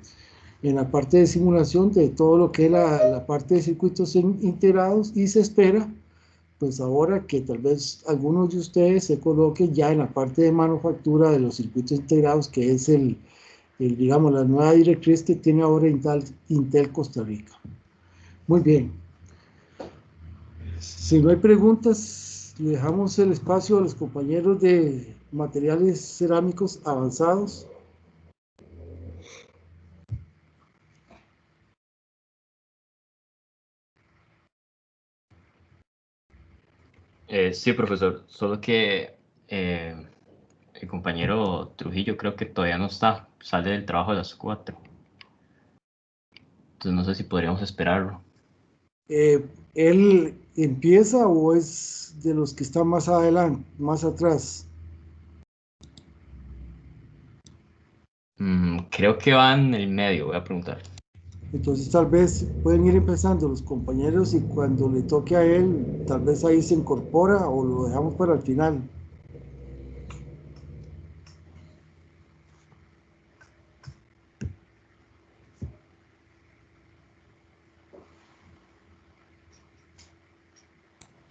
en la parte de simulación de todo lo que es la parte de circuitos integrados, y se espera pues ahora que tal vez algunos de ustedes se coloquen ya en la parte de manufactura de los circuitos integrados, que es digamos, la nueva directriz que tiene ahora Intel Costa Rica. Muy bien. Si no hay preguntas, le dejamos el espacio a los compañeros de materiales cerámicos avanzados. Sí, profesor, solo que el compañero Trujillo creo que todavía no está, sale del trabajo a las 4. Entonces no sé si podríamos esperarlo. ¿Él empieza o es de los que están más adelante, más atrás? Creo que va en el medio, voy a preguntar. Entonces tal vez pueden ir empezando los compañeros y cuando le toque a él, tal vez ahí se incorpora o lo dejamos para el final.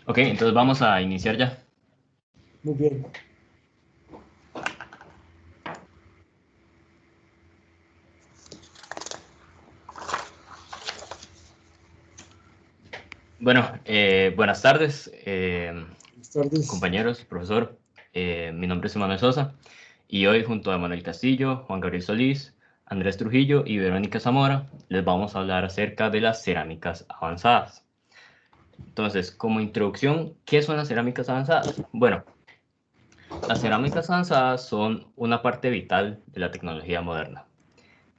Ok, entonces vamos a iniciar ya. Muy bien. Bueno, buenas tardes, Buenas tardes. compañeros, profesor. Mi nombre es Emanuel Sosa y hoy junto a Manuel Castillo, Juan Gabriel Solís, Andrés Trujillo y Verónica Zamora les vamos a hablar acerca de las cerámicas avanzadas. Entonces, como introducción, ¿qué son las cerámicas avanzadas? Bueno, las cerámicas avanzadas son una parte vital de la tecnología moderna.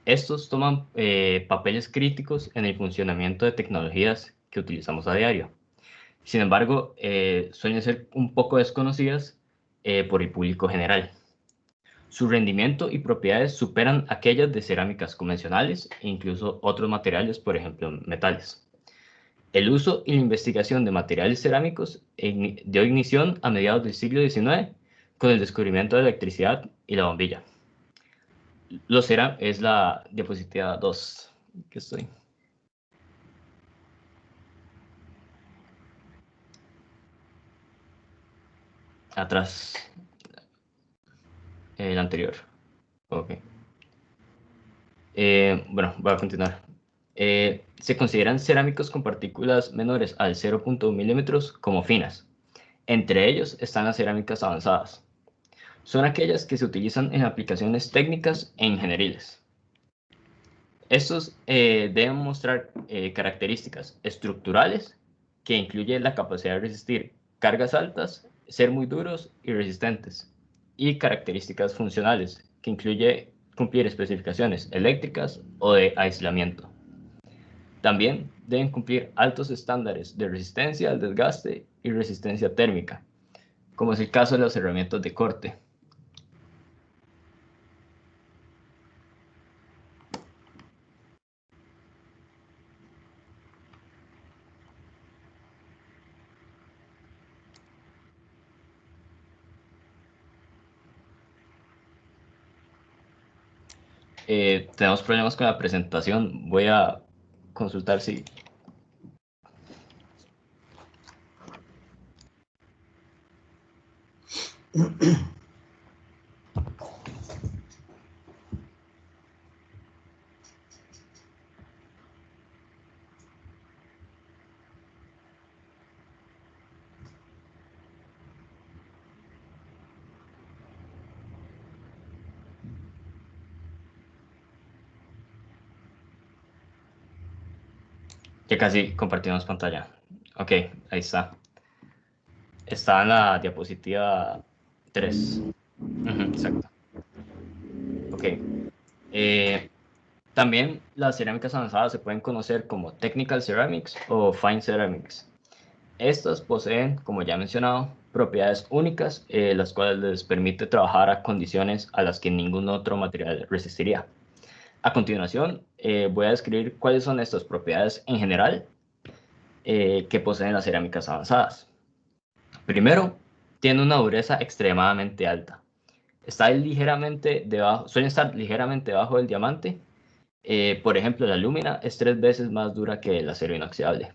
Estos toman papeles críticos en el funcionamiento de tecnologías que utilizamos a diario. Sin embargo, suelen ser un poco desconocidas por el público general. Su rendimiento y propiedades superan aquellas de cerámicas convencionales e incluso otros materiales, por ejemplo, metales. El uso y la investigación de materiales cerámicos dio ignición a mediados del siglo XIX con el descubrimiento de la electricidad y la bombilla. Es la diapositiva 2 que estoy. Atrás. El anterior. Ok. Bueno, voy a continuar. Se consideran cerámicos con partículas menores al 0.1 milímetros como finas. Entre ellos están las cerámicas avanzadas. Son aquellas que se utilizan en aplicaciones técnicas e ingenieriles. Estos deben mostrar características estructurales que incluyen la capacidad de resistir cargas altas, ser muy duros y resistentes, y características funcionales que incluye cumplir especificaciones eléctricas o de aislamiento. También deben cumplir altos estándares de resistencia al desgaste y resistencia térmica, como es el caso de las herramientas de corte. Tenemos problemas con la presentación. Voy a consultar si... Ya casi compartimos pantalla. Ok, ahí está. Está en la diapositiva 3. Exacto. Ok. También las cerámicas avanzadas se pueden conocer como Technical Ceramics o Fine Ceramics. Estas poseen, como ya he mencionado, propiedades únicas, las cuales les permite trabajar a condiciones a las que ningún otro material resistiría. A continuación, voy a describir cuáles son estas propiedades en general que poseen las cerámicas avanzadas. Primero, tiene una dureza extremadamente alta. Suelen estar ligeramente debajo del diamante. Por ejemplo, la alúmina es 3 veces más dura que el acero inoxidable.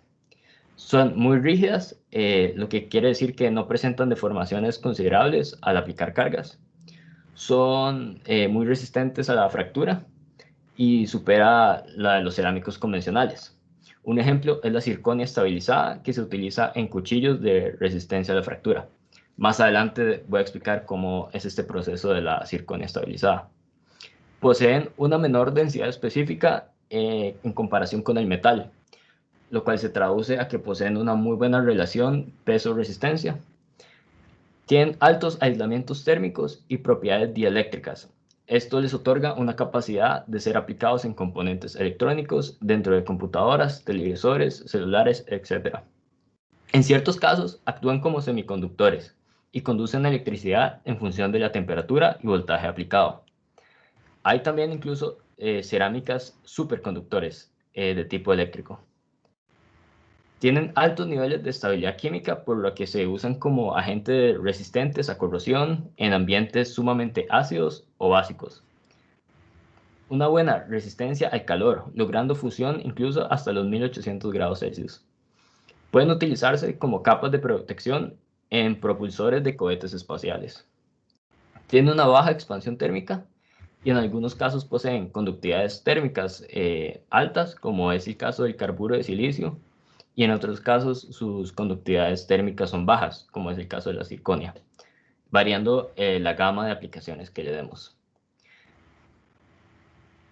Son muy rígidas, lo que quiere decir que no presentan deformaciones considerables al aplicar cargas. Son muy resistentes a la fractura y supera la de los cerámicos convencionales. Un ejemplo es la zirconia estabilizada que se utiliza en cuchillos de resistencia a la fractura. Más adelante voy a explicar cómo es este proceso de la zirconia estabilizada. Poseen una menor densidad específica en comparación con el metal, lo cual se traduce a que poseen una muy buena relación peso-resistencia. Tienen altos aislamientos térmicos y propiedades dieléctricas. Esto les otorga una capacidad de ser aplicados en componentes electrónicos dentro de computadoras, televisores, celulares, etc. En ciertos casos, actúan como semiconductores y conducen electricidad en función de la temperatura y voltaje aplicado. Hay también incluso cerámicas superconductores de tipo eléctrico. Tienen altos niveles de estabilidad química, por lo que se usan como agentes resistentes a corrosión en ambientes sumamente ácidos o básicos. Una buena resistencia al calor, logrando fusión incluso hasta los 1800 grados Celsius. Pueden utilizarse como capas de protección en propulsores de cohetes espaciales. Tienen una baja expansión térmica y en algunos casos poseen conductividades térmicas altas, como es el caso del carburo de silicio, y en otros casos sus conductividades térmicas son bajas, como es el caso de la zirconia. variando la gama de aplicaciones que le demos.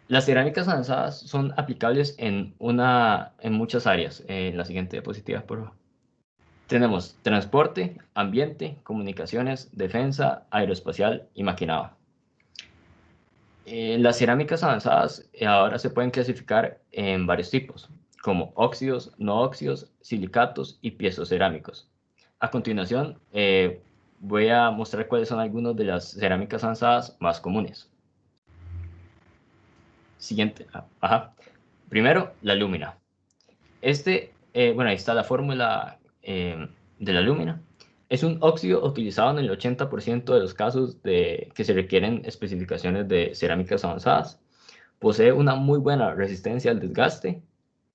Las cerámicas avanzadas son aplicables en muchas áreas. En la siguiente diapositiva, por favor. Tenemos transporte, ambiente, comunicaciones, defensa, aeroespacial y maquinado. Las cerámicas avanzadas ahora se pueden clasificar en varios tipos, como óxidos, no óxidos, silicatos y piezocerámicos. A continuación, voy a mostrar cuáles son algunas de las cerámicas avanzadas más comunes. Siguiente. Primero, la lúmina. Bueno, ahí está la fórmula de la lúmina. Es un óxido utilizado en el 80% de los casos que se requieren especificaciones de cerámicas avanzadas. Posee una muy buena resistencia al desgaste,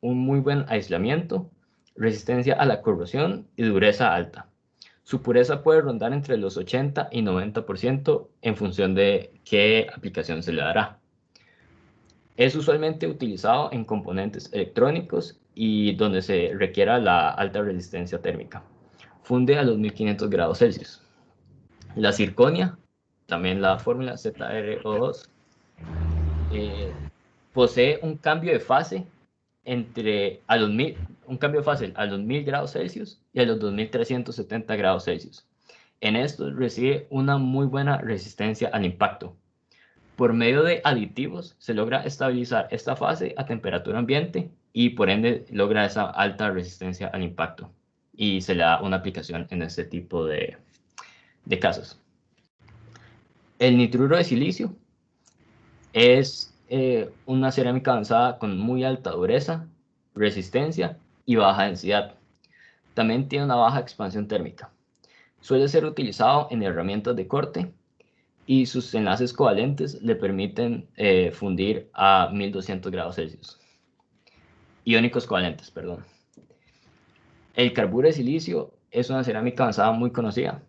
un muy buen aislamiento, resistencia a la corrosión y dureza alta. Su pureza puede rondar entre los 80 y 90% en función de qué aplicación se le dará. Es usualmente utilizado en componentes electrónicos y donde se requiera la alta resistencia térmica. Funde a los 1500 grados Celsius. La zirconia, también la fórmula ZrO2, posee un cambio de fase a los 1000 grados Celsius y a los 2370 grados Celsius. En esto recibe una muy buena resistencia al impacto. Por medio de aditivos se logra estabilizar esta fase a temperatura ambiente y por ende logra esa alta resistencia al impacto. Y se le da una aplicación en este tipo de casos. El nitruro de silicio es una cerámica avanzada con muy alta dureza, resistencia y baja densidad. También tiene una baja expansión térmica. Suele ser utilizado en herramientas de corte y sus enlaces covalentes le permiten fundir a 1200 grados Celsius. Iónicos covalentes, perdón. El carburo de silicio es una cerámica avanzada muy conocida.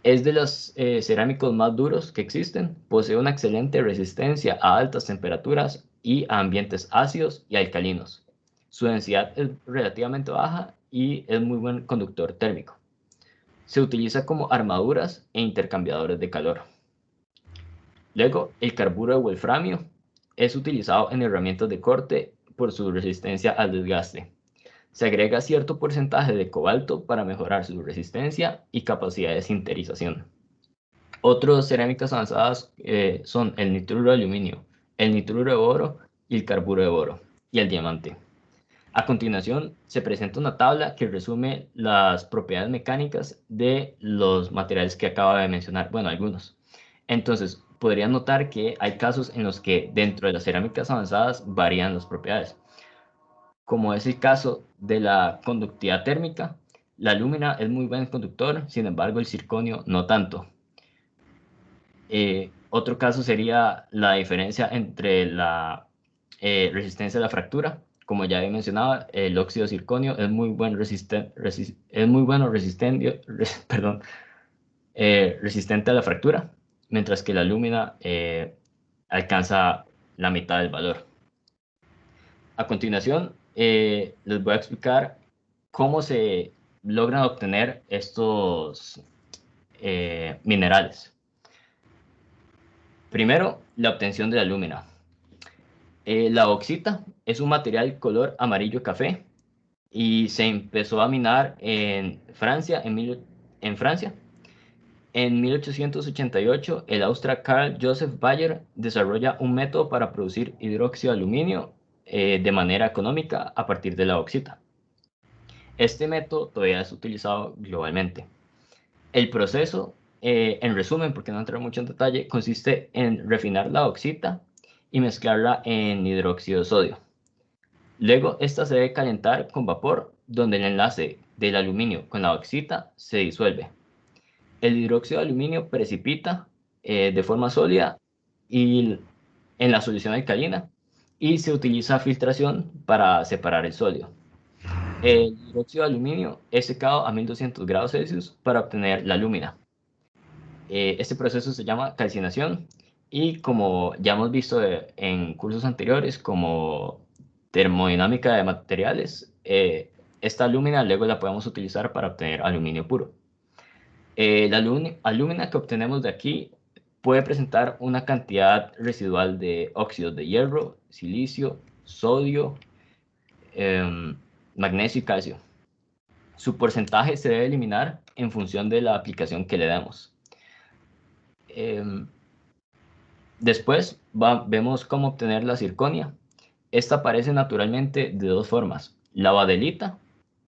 Es de los cerámicos más duros que existen. Posee una excelente resistencia a altas temperaturas y a ambientes ácidos y alcalinos. Su densidad es relativamente baja y es muy buen conductor térmico. Se utiliza como armaduras e intercambiadores de calor. Luego, el carburo de wolframio es utilizado en herramientas de corte por su resistencia al desgaste. Se agrega cierto porcentaje de cobalto para mejorar su resistencia y capacidad de sinterización. Otras cerámicas avanzadas son el nitruro de aluminio, el nitruro de boro y el carburo de boro y el diamante. A continuación, se presenta una tabla que resume las propiedades mecánicas de los materiales que acabo de mencionar, bueno, algunos. Entonces, podrían notar que hay casos en los que dentro de las cerámicas avanzadas varían las propiedades. Como es el caso de la conductividad térmica, la lúmina es muy buen conductor, sin embargo el circonio no tanto. Otro caso sería la diferencia entre la resistencia a la fractura. Como ya he mencionado, el óxido de circonio es muy bueno resistente a la fractura, mientras que la lúmina alcanza la mitad del valor. A continuación, les voy a explicar cómo se logran obtener estos minerales. Primero, la obtención de la lúmina. La bauxita es un material color amarillo café y se empezó a minar en Francia. En 1888, el austríaco Carl Joseph Bayer desarrolla un método para producir hidróxido de aluminio de manera económica a partir de la bauxita. Este método todavía es utilizado globalmente. El proceso, en resumen, porque no entraré mucho en detalle, consiste en refinar la bauxita y mezclarla en hidróxido de sodio. Luego, esta se debe calentar con vapor, donde el enlace del aluminio con la bauxita se disuelve. El hidróxido de aluminio precipita de forma sólida y en la solución alcalina y se utiliza filtración para separar el sólido. El hidróxido de aluminio es secado a 1200 grados Celsius para obtener la lúmina. Este proceso se llama calcinación y como ya hemos visto en cursos anteriores como termodinámica de materiales, esta lúmina luego la podemos utilizar para obtener aluminio puro. La alúmina que obtenemos de aquí puede presentar una cantidad residual de óxidos de hierro, silicio, sodio, magnesio y calcio. Su porcentaje se debe eliminar en función de la aplicación que le damos. Después vemos cómo obtener la zirconia. Esta aparece naturalmente de dos formas, la badelita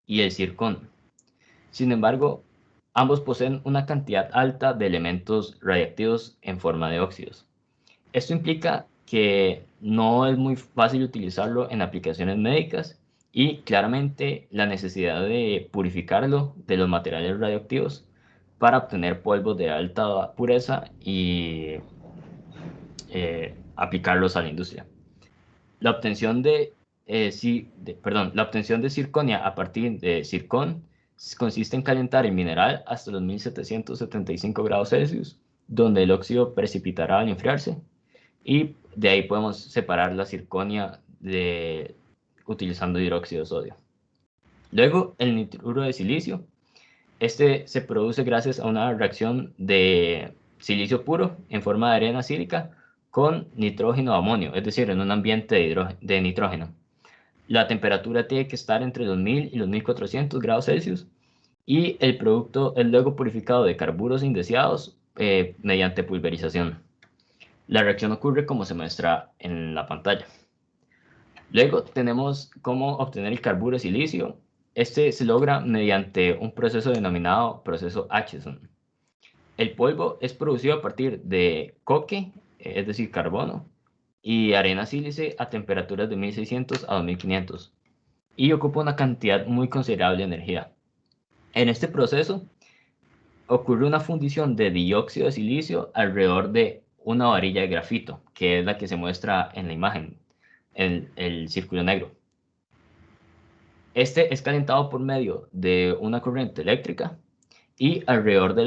y el zircón. Sin embargo, ambos poseen una cantidad alta de elementos radiactivos en forma de óxidos. Esto implica que no es muy fácil utilizarlo en aplicaciones médicas y claramente la necesidad de purificarlo de los materiales radioactivos para obtener polvos de alta pureza y aplicarlos a la industria. La obtención de zirconia a partir de zircón consiste en calentar el mineral hasta los 1775 grados Celsius, donde el óxido precipitará al enfriarse, y de ahí podemos separar la zirconia utilizando hidróxido de sodio. Luego, el nitruro de silicio. Este se produce gracias a una reacción de silicio puro en forma de arena sílica con nitrógeno amonio, es decir, en un ambiente de nitrógeno. La temperatura tiene que estar entre los 1000 y los 1400 grados Celsius y el producto es luego purificado de carburos indeseados mediante pulverización. La reacción ocurre como se muestra en la pantalla. Luego tenemos cómo obtener el carburo de silicio. Este se logra mediante un proceso denominado proceso Acheson. El polvo es producido a partir de coque, es decir, carbono, y arena sílice a temperaturas de 1600 a 2500 y ocupa una cantidad muy considerable de energía. En este proceso ocurre una fundición de dióxido de silicio alrededor de una varilla de grafito, que es la que se muestra en la imagen, el círculo negro. Este es calentado por medio de una corriente eléctrica y alrededor de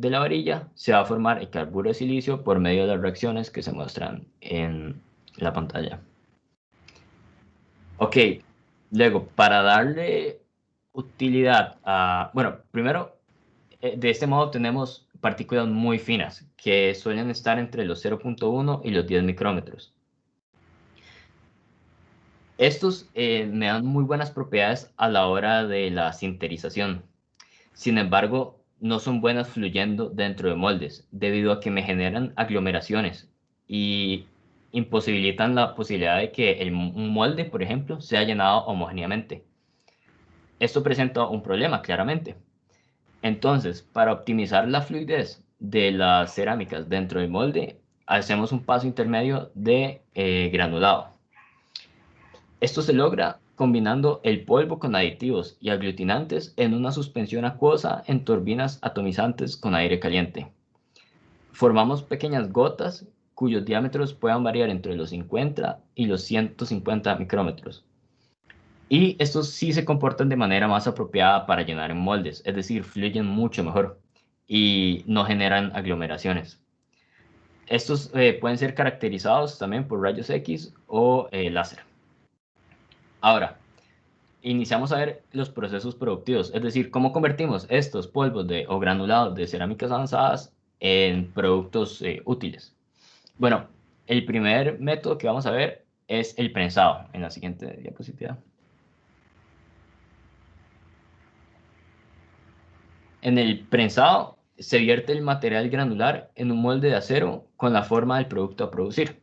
la varilla se va a formar el carburo de silicio por medio de las reacciones que se muestran en la pantalla. Ok, luego para darle utilidad a... Bueno, primero, de este modo tenemos partículas muy finas que suelen estar entre los 0.1 y los 10 micrómetros. Estos me dan muy buenas propiedades a la hora de la sinterización. Sin embargo, no son buenas fluyendo dentro de moldes, debido a que me generan aglomeraciones y imposibilitan la posibilidad de que un molde, por ejemplo, sea llenado homogéneamente. Esto presenta un problema, claramente. Entonces, para optimizar la fluidez de las cerámicas dentro del molde, hacemos un paso intermedio de granulado. Esto se logra combinando el polvo con aditivos y aglutinantes en una suspensión acuosa en turbinas atomizantes con aire caliente. Formamos pequeñas gotas cuyos diámetros puedan variar entre los 50 y los 150 micrómetros. Y estos sí se comportan de manera más apropiada para llenar en moldes, es decir, fluyen mucho mejor y no generan aglomeraciones. Estos pueden ser caracterizados también por rayos X o láser. Ahora, iniciamos a ver los procesos productivos, es decir, cómo convertimos estos polvos o granulados de cerámicas avanzadas en productos útiles. Bueno, el primer método que vamos a ver es el prensado, en la siguiente diapositiva. En el prensado se vierte el material granular en un molde de acero con la forma del producto a producir.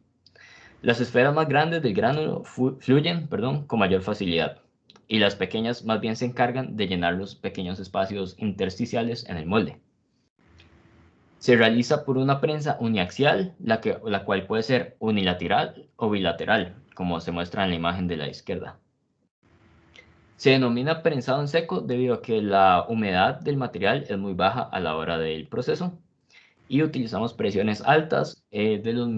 Las esferas más grandes del gránulo fluyen con mayor facilidad y las pequeñas más bien se encargan de llenar los pequeños espacios intersticiales en el molde. Se realiza por una prensa uniaxial, la cual puede ser unilateral o bilateral, como se muestra en la imagen de la izquierda. Se denomina prensado en seco debido a que la humedad del material es muy baja a la hora del proceso y utilizamos presiones altas de los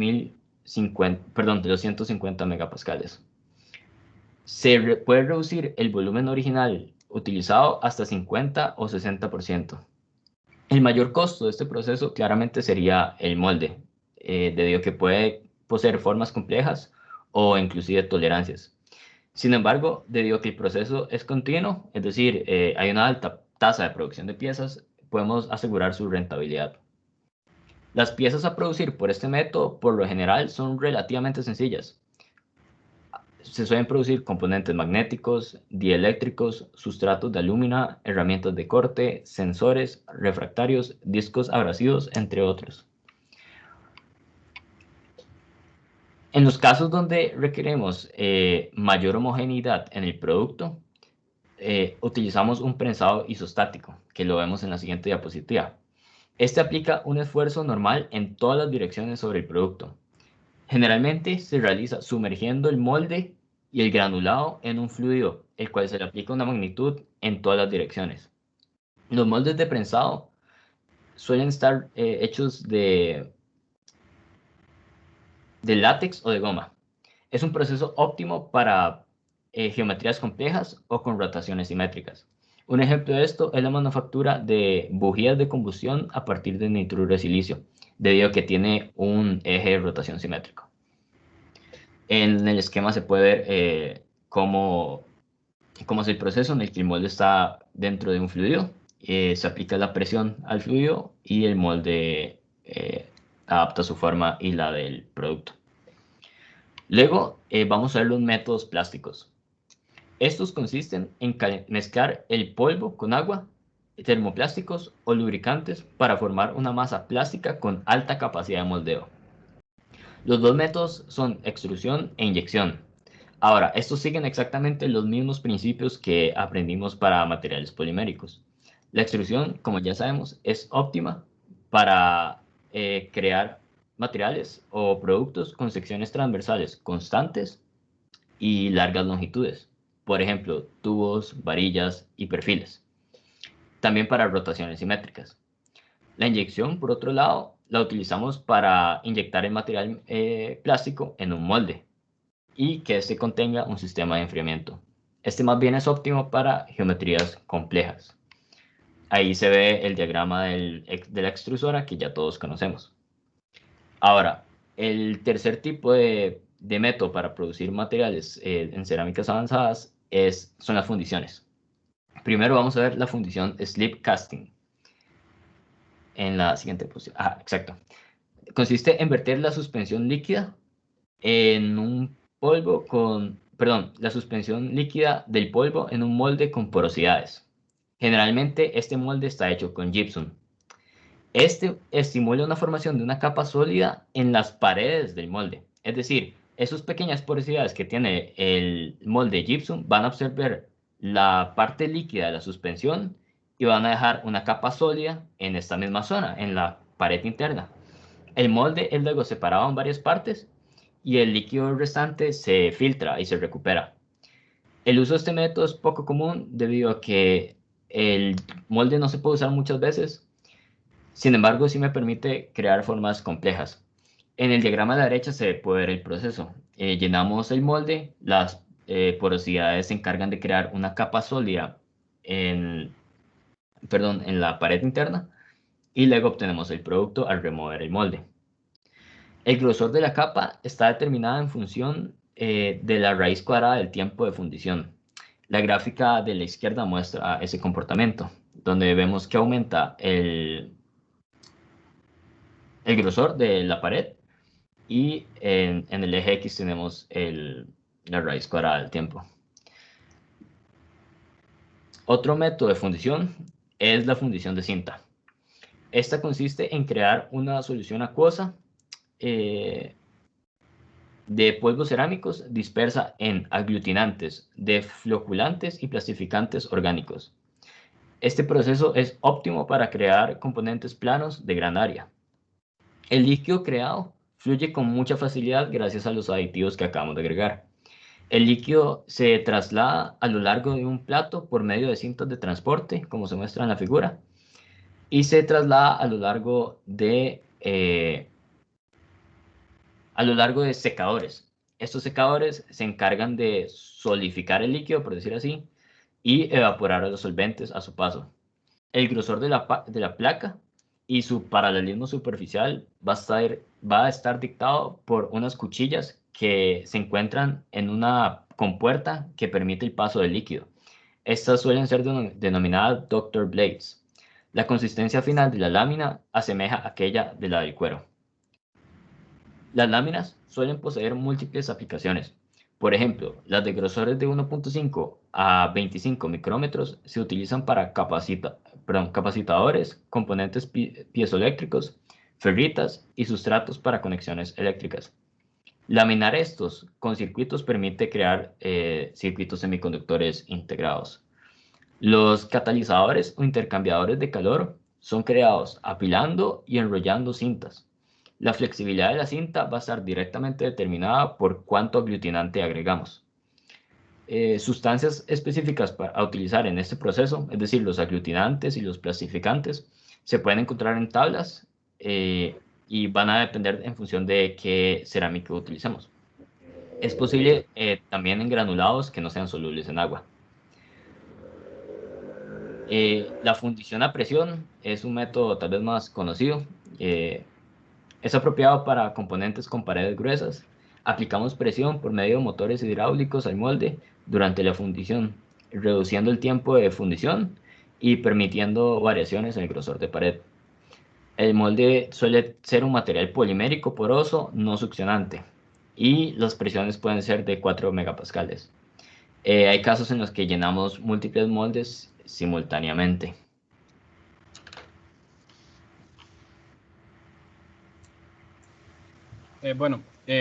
150 megapascales. Se puede reducir el volumen original utilizado hasta 50 o 60%. El mayor costo de este proceso claramente sería el molde, debido a que puede poseer formas complejas o inclusive tolerancias. Sin embargo, debido a que el proceso es continuo, es decir, hay una alta tasa de producción de piezas, podemos asegurar su rentabilidad. Las piezas a producir por este método, por lo general, son relativamente sencillas. Se suelen producir componentes magnéticos, dieléctricos, sustratos de alúmina, herramientas de corte, sensores, refractarios, discos abrasivos, entre otros. En los casos donde requeremos mayor homogeneidad en el producto, utilizamos un prensado isostático, que lo vemos en la siguiente diapositiva. Este aplica un esfuerzo normal en todas las direcciones sobre el producto. Generalmente se realiza sumergiendo el molde y el granulado en un fluido, el cual se le aplica una magnitud en todas las direcciones. Los moldes de prensado suelen estar hechos de látex o de goma. Es un proceso óptimo para geometrías complejas o con rotaciones simétricas. Un ejemplo de esto es la manufactura de bujías de combustión a partir de nitruro de silicio, debido a que tiene un eje de rotación simétrico. En el esquema se puede ver cómo es el proceso en el que el molde está dentro de un fluido. Se aplica la presión al fluido y el molde adapta su forma y la del producto. Luego vamos a ver los métodos plásticos. Estos consisten en mezclar el polvo con agua, termoplásticos o lubricantes para formar una masa plástica con alta capacidad de moldeo. Los dos métodos son extrusión e inyección. Ahora, estos siguen exactamente los mismos principios que aprendimos para materiales poliméricos. La extrusión, como ya sabemos, es óptima para crear materiales o productos con secciones transversales constantes y largas longitudes. Por ejemplo, tubos, varillas y perfiles. También para rotaciones simétricas. La inyección, por otro lado, la utilizamos para inyectar el material plástico en un molde y que este contenga un sistema de enfriamiento. Este más bien es óptimo para geometrías complejas. Ahí se ve el diagrama de la extrusora que ya todos conocemos. Ahora, el tercer tipo de método para producir materiales en cerámicas avanzadas son las fundiciones. Primero vamos a ver la fundición slip casting. En la siguiente posición. Exacto. Consiste en verter la suspensión líquida en un polvo la suspensión líquida del polvo en un molde con porosidades. Generalmente este molde está hecho con gypsum. Este estimula una formación de una capa sólida en las paredes del molde. Es decir, esas pequeñas porosidades que tiene el molde gypsum van a absorber la parte líquida de la suspensión y van a dejar una capa sólida en esta misma zona, en la pared interna. El molde es luego separado en varias partes y el líquido restante se filtra y se recupera. El uso de este método es poco común debido a que el molde no se puede usar muchas veces. Sin embargo, sí me permite crear formas complejas. En el diagrama de la derecha se puede ver el proceso. Llenamos el molde, las porosidades se encargan de crear una capa sólida en la pared interna y luego obtenemos el producto al remover el molde. El grosor de la capa está determinada en función de la raíz cuadrada del tiempo de fundición. La gráfica de la izquierda muestra ese comportamiento, donde vemos que aumenta el grosor de la pared y en el eje X tenemos la raíz cuadrada del tiempo. Otro método de fundición es la fundición de cinta. Esta consiste en crear una solución acuosa de polvos cerámicos dispersa en aglutinantes, defloculantes y plastificantes orgánicos. Este proceso es óptimo para crear componentes planos de gran área. El líquido creado fluye con mucha facilidad gracias a los aditivos que acabamos de agregar. El líquido se traslada a lo largo de un plato por medio de cintas de transporte, como se muestra en la figura, y se traslada a lo largo de secadores. Estos secadores se encargan de solidificar el líquido, por decir así, y evaporar a los solventes a su paso. El grosor de la placa y su paralelismo superficial va a estar dictado por unas cuchillas que se encuentran en una compuerta que permite el paso del líquido. Estas suelen ser denominadas Dr. Blades. La consistencia final de la lámina asemeja aquella de la del cuero. Las láminas suelen poseer múltiples aplicaciones. Por ejemplo, las de grosores de 1.5 a 25 micrómetros se utilizan para capacitadores, componentes piezoeléctricos, ferritas y sustratos para conexiones eléctricas. Laminar estos con circuitos permite crear circuitos semiconductores integrados. Los catalizadores o intercambiadores de calor son creados apilando y enrollando cintas. La flexibilidad de la cinta va a estar directamente determinada por cuánto aglutinante agregamos. Sustancias específicas para utilizar en este proceso, es decir, los aglutinantes y los plastificantes, se pueden encontrar en tablas y van a depender en función de qué cerámica utilicemos. Es posible también en granulados que no sean solubles en agua. La fundición a presión es un método tal vez más conocido. Es apropiado para componentes con paredes gruesas. Aplicamos presión por medio de motores hidráulicos al molde durante la fundición, reduciendo el tiempo de fundición y permitiendo variaciones en el grosor de pared. El molde suele ser un material polimérico poroso, no succionante, y las presiones pueden ser de 4 megapascales. Hay casos en los que llenamos múltiples moldes simultáneamente.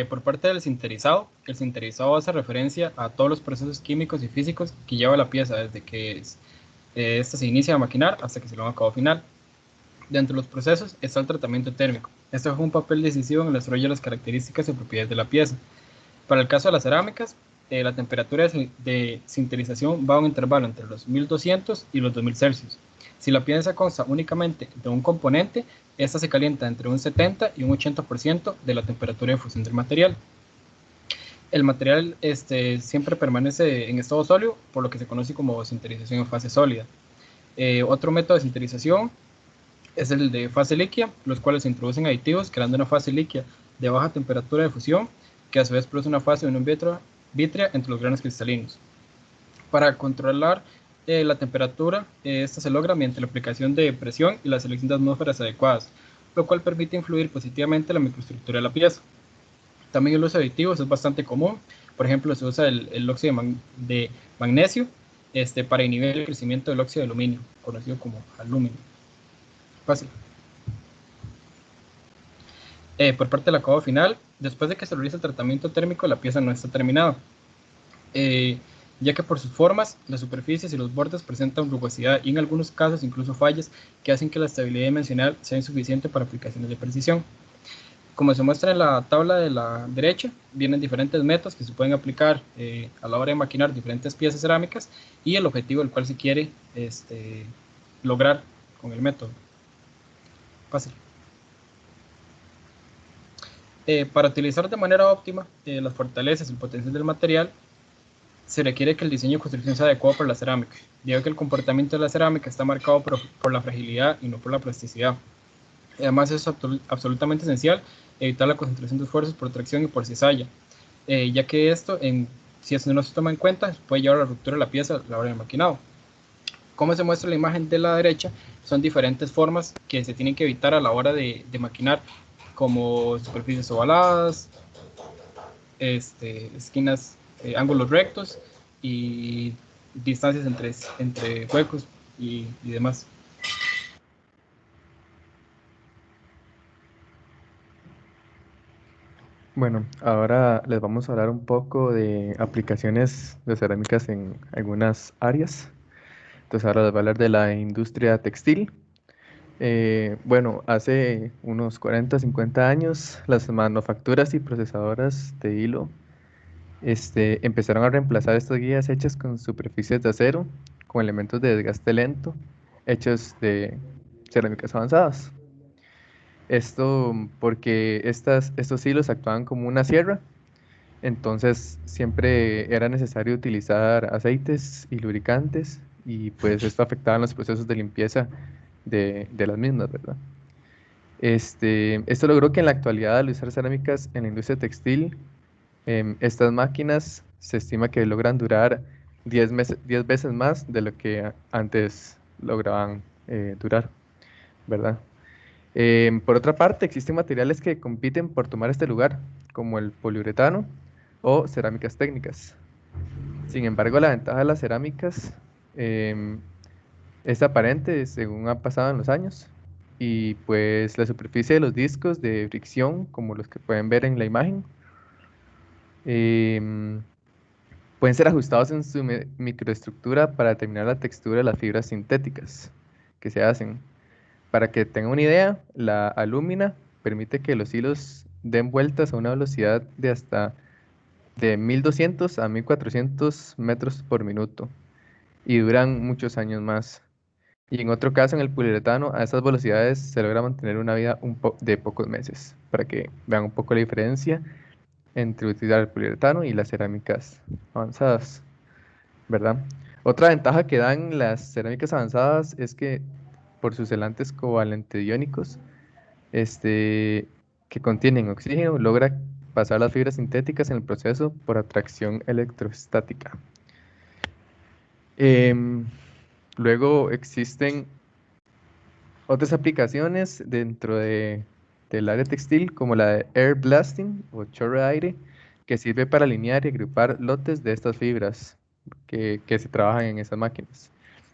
Por parte del sinterizado, el sinterizado hace referencia a todos los procesos químicos y físicos que lleva la pieza desde que esta se inicia a maquinar hasta que se lo acaba final. Dentro de los procesos está el tratamiento térmico. Esto juega un papel decisivo en el desarrollo de las características y propiedades de la pieza. Para el caso de las cerámicas, la temperatura de sinterización va a un intervalo entre los 1200 y los 2000 Celsius. Si la pieza consta únicamente de un componente, esta se calienta entre un 70 y un 80% de la temperatura de fusión del material. El material siempre permanece en estado sólido, por lo que se conoce como sinterización en fase sólida. Otro método de sinterización es el de fase líquida, los cuales se introducen aditivos creando una fase líquida de baja temperatura de fusión, que a su vez produce una fase de unión vítrea entre los granos cristalinos. Para controlar la temperatura, esta se logra mediante la aplicación de presión y la selección de atmósferas adecuadas, lo cual permite influir positivamente en la microestructura de la pieza. También el uso de aditivos es bastante común. Por ejemplo, se usa el óxido de magnesio para inhibir el crecimiento del óxido de aluminio, conocido como aluminio. Fácil. Por parte del acabado final, después de que se realiza el tratamiento térmico, la pieza no está terminada, ya que por sus formas, las superficies y los bordes presentan rugosidad y en algunos casos incluso fallas que hacen que la estabilidad dimensional sea insuficiente para aplicaciones de precisión. Como se muestra en la tabla de la derecha, vienen diferentes métodos que se pueden aplicar a la hora de maquinar diferentes piezas cerámicas y el objetivo del cual se quiere lograr con el método. Fácil. Para utilizar de manera óptima las fortalezas y el potencial del material, se requiere que el diseño de construcción sea adecuado para la cerámica, debido a que el comportamiento de la cerámica está marcado por la fragilidad y no por la plasticidad. Además, es absolutamente esencial evitar la concentración de esfuerzos por tracción y por cizalla, ya que esto, si eso no se toma en cuenta, puede llevar a la ruptura de la pieza a la hora del maquinado. Como se muestra en la imagen de la derecha, son diferentes formas que se tienen que evitar a la hora de maquinar, como superficies ovaladas, esquinas, ángulos rectos y distancias entre huecos y demás. Bueno, ahora les vamos a hablar un poco de aplicaciones de cerámicas en algunas áreas. Entonces ahora les voy a hablar de la industria textil. Bueno, hace unos 40, 50 años las manufacturas y procesadoras de hilo empezaron a reemplazar estas guías hechas con superficies de acero, con elementos de desgaste lento, hechos de cerámicas avanzadas. Esto porque estos hilos actuaban como una sierra, entonces siempre era necesario utilizar aceites y lubricantes y pues esto afectaba los procesos de limpieza de las mismas, ¿verdad? Esto logró que en la actualidad, al usar cerámicas en la industria textil, estas máquinas se estima que logran durar 10 veces más de lo que antes lograban durar. ¿verdad? Por otra parte, existen materiales que compiten por tomar este lugar, como el poliuretano o cerámicas técnicas. Sin embargo, la ventaja de las cerámicas es aparente según ha pasado en los años. Y pues la superficie de los discos de fricción, como los que pueden ver en la imagen, em, pueden ser ajustados en su microestructura para determinar la textura de las fibras sintéticas que se hacen. Para que tengan una idea, la alúmina permite que los hilos den vueltas a una velocidad de hasta de 1200 a 1400 metros por minuto y duran muchos años más. Y en otro caso, en el poliuretano, a esas velocidades se logra mantener una vida de pocos meses, para que vean un poco la diferencia entre utilizar el poliuretano y las cerámicas avanzadas, ¿verdad? Otra ventaja que dan las cerámicas avanzadas es que por sus selantes covalente iónicos, que contienen oxígeno, logra pasar las fibras sintéticas en el proceso por atracción electrostática. Luego existen otras aplicaciones dentro del área textil, como la de air blasting o chorro de aire, que sirve para alinear y agrupar lotes de estas fibras que se trabajan en esas máquinas,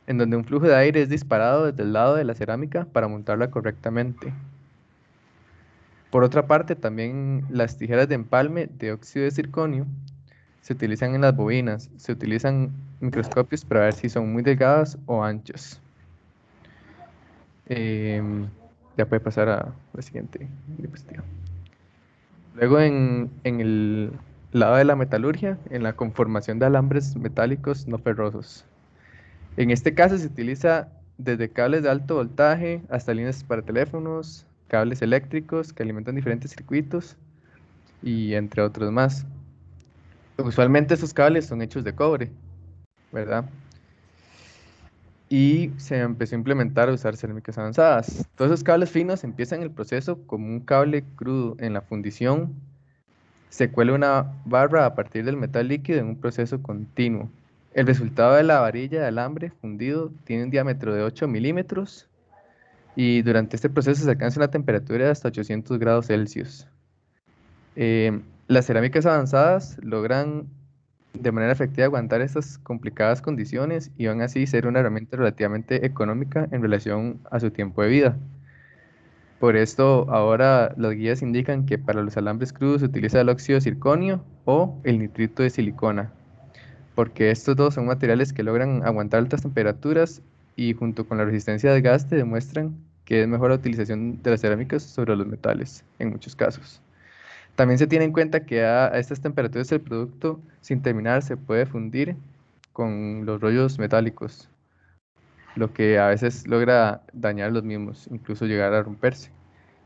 en donde un flujo de aire es disparado desde el lado de la cerámica para montarla correctamente. Por otra parte, también las tijeras de empalme de óxido de circonio se utilizan en las bobinas. Se utilizan microscopios para ver si son muy delgadas o anchas. Ya puede pasar a la siguiente diapositiva. Luego en el lado de la metalurgia, en la conformación de alambres metálicos no ferrosos. En este caso se utiliza desde cables de alto voltaje hasta líneas para teléfonos, cables eléctricos que alimentan diferentes circuitos y entre otros más. Usualmente esos cables son hechos de cobre, ¿verdad? Y se empezó a implementar a usar cerámicas avanzadas. Todos esos cables finos empiezan el proceso como un cable crudo en la fundición. Se cuela una barra a partir del metal líquido en un proceso continuo. El resultado de la varilla de alambre fundido tiene un diámetro de 8 milímetros y durante este proceso se alcanza una temperatura de hasta 800 grados Celsius. Las cerámicas avanzadas logran de manera efectiva aguantar estas complicadas condiciones y van así ser una herramienta relativamente económica en relación a su tiempo de vida. Por esto, ahora las guías indican que para los alambres crudos se utiliza el óxido de circonio o el nitrito de silicona, porque estos dos son materiales que logran aguantar altas temperaturas y junto con la resistencia al desgaste demuestran que es mejor la utilización de las cerámicas sobre los metales en muchos casos. También se tiene en cuenta que a estas temperaturas el producto sin terminar se puede fundir con los rollos metálicos, lo que a veces logra dañar los mismos, incluso llegar a romperse.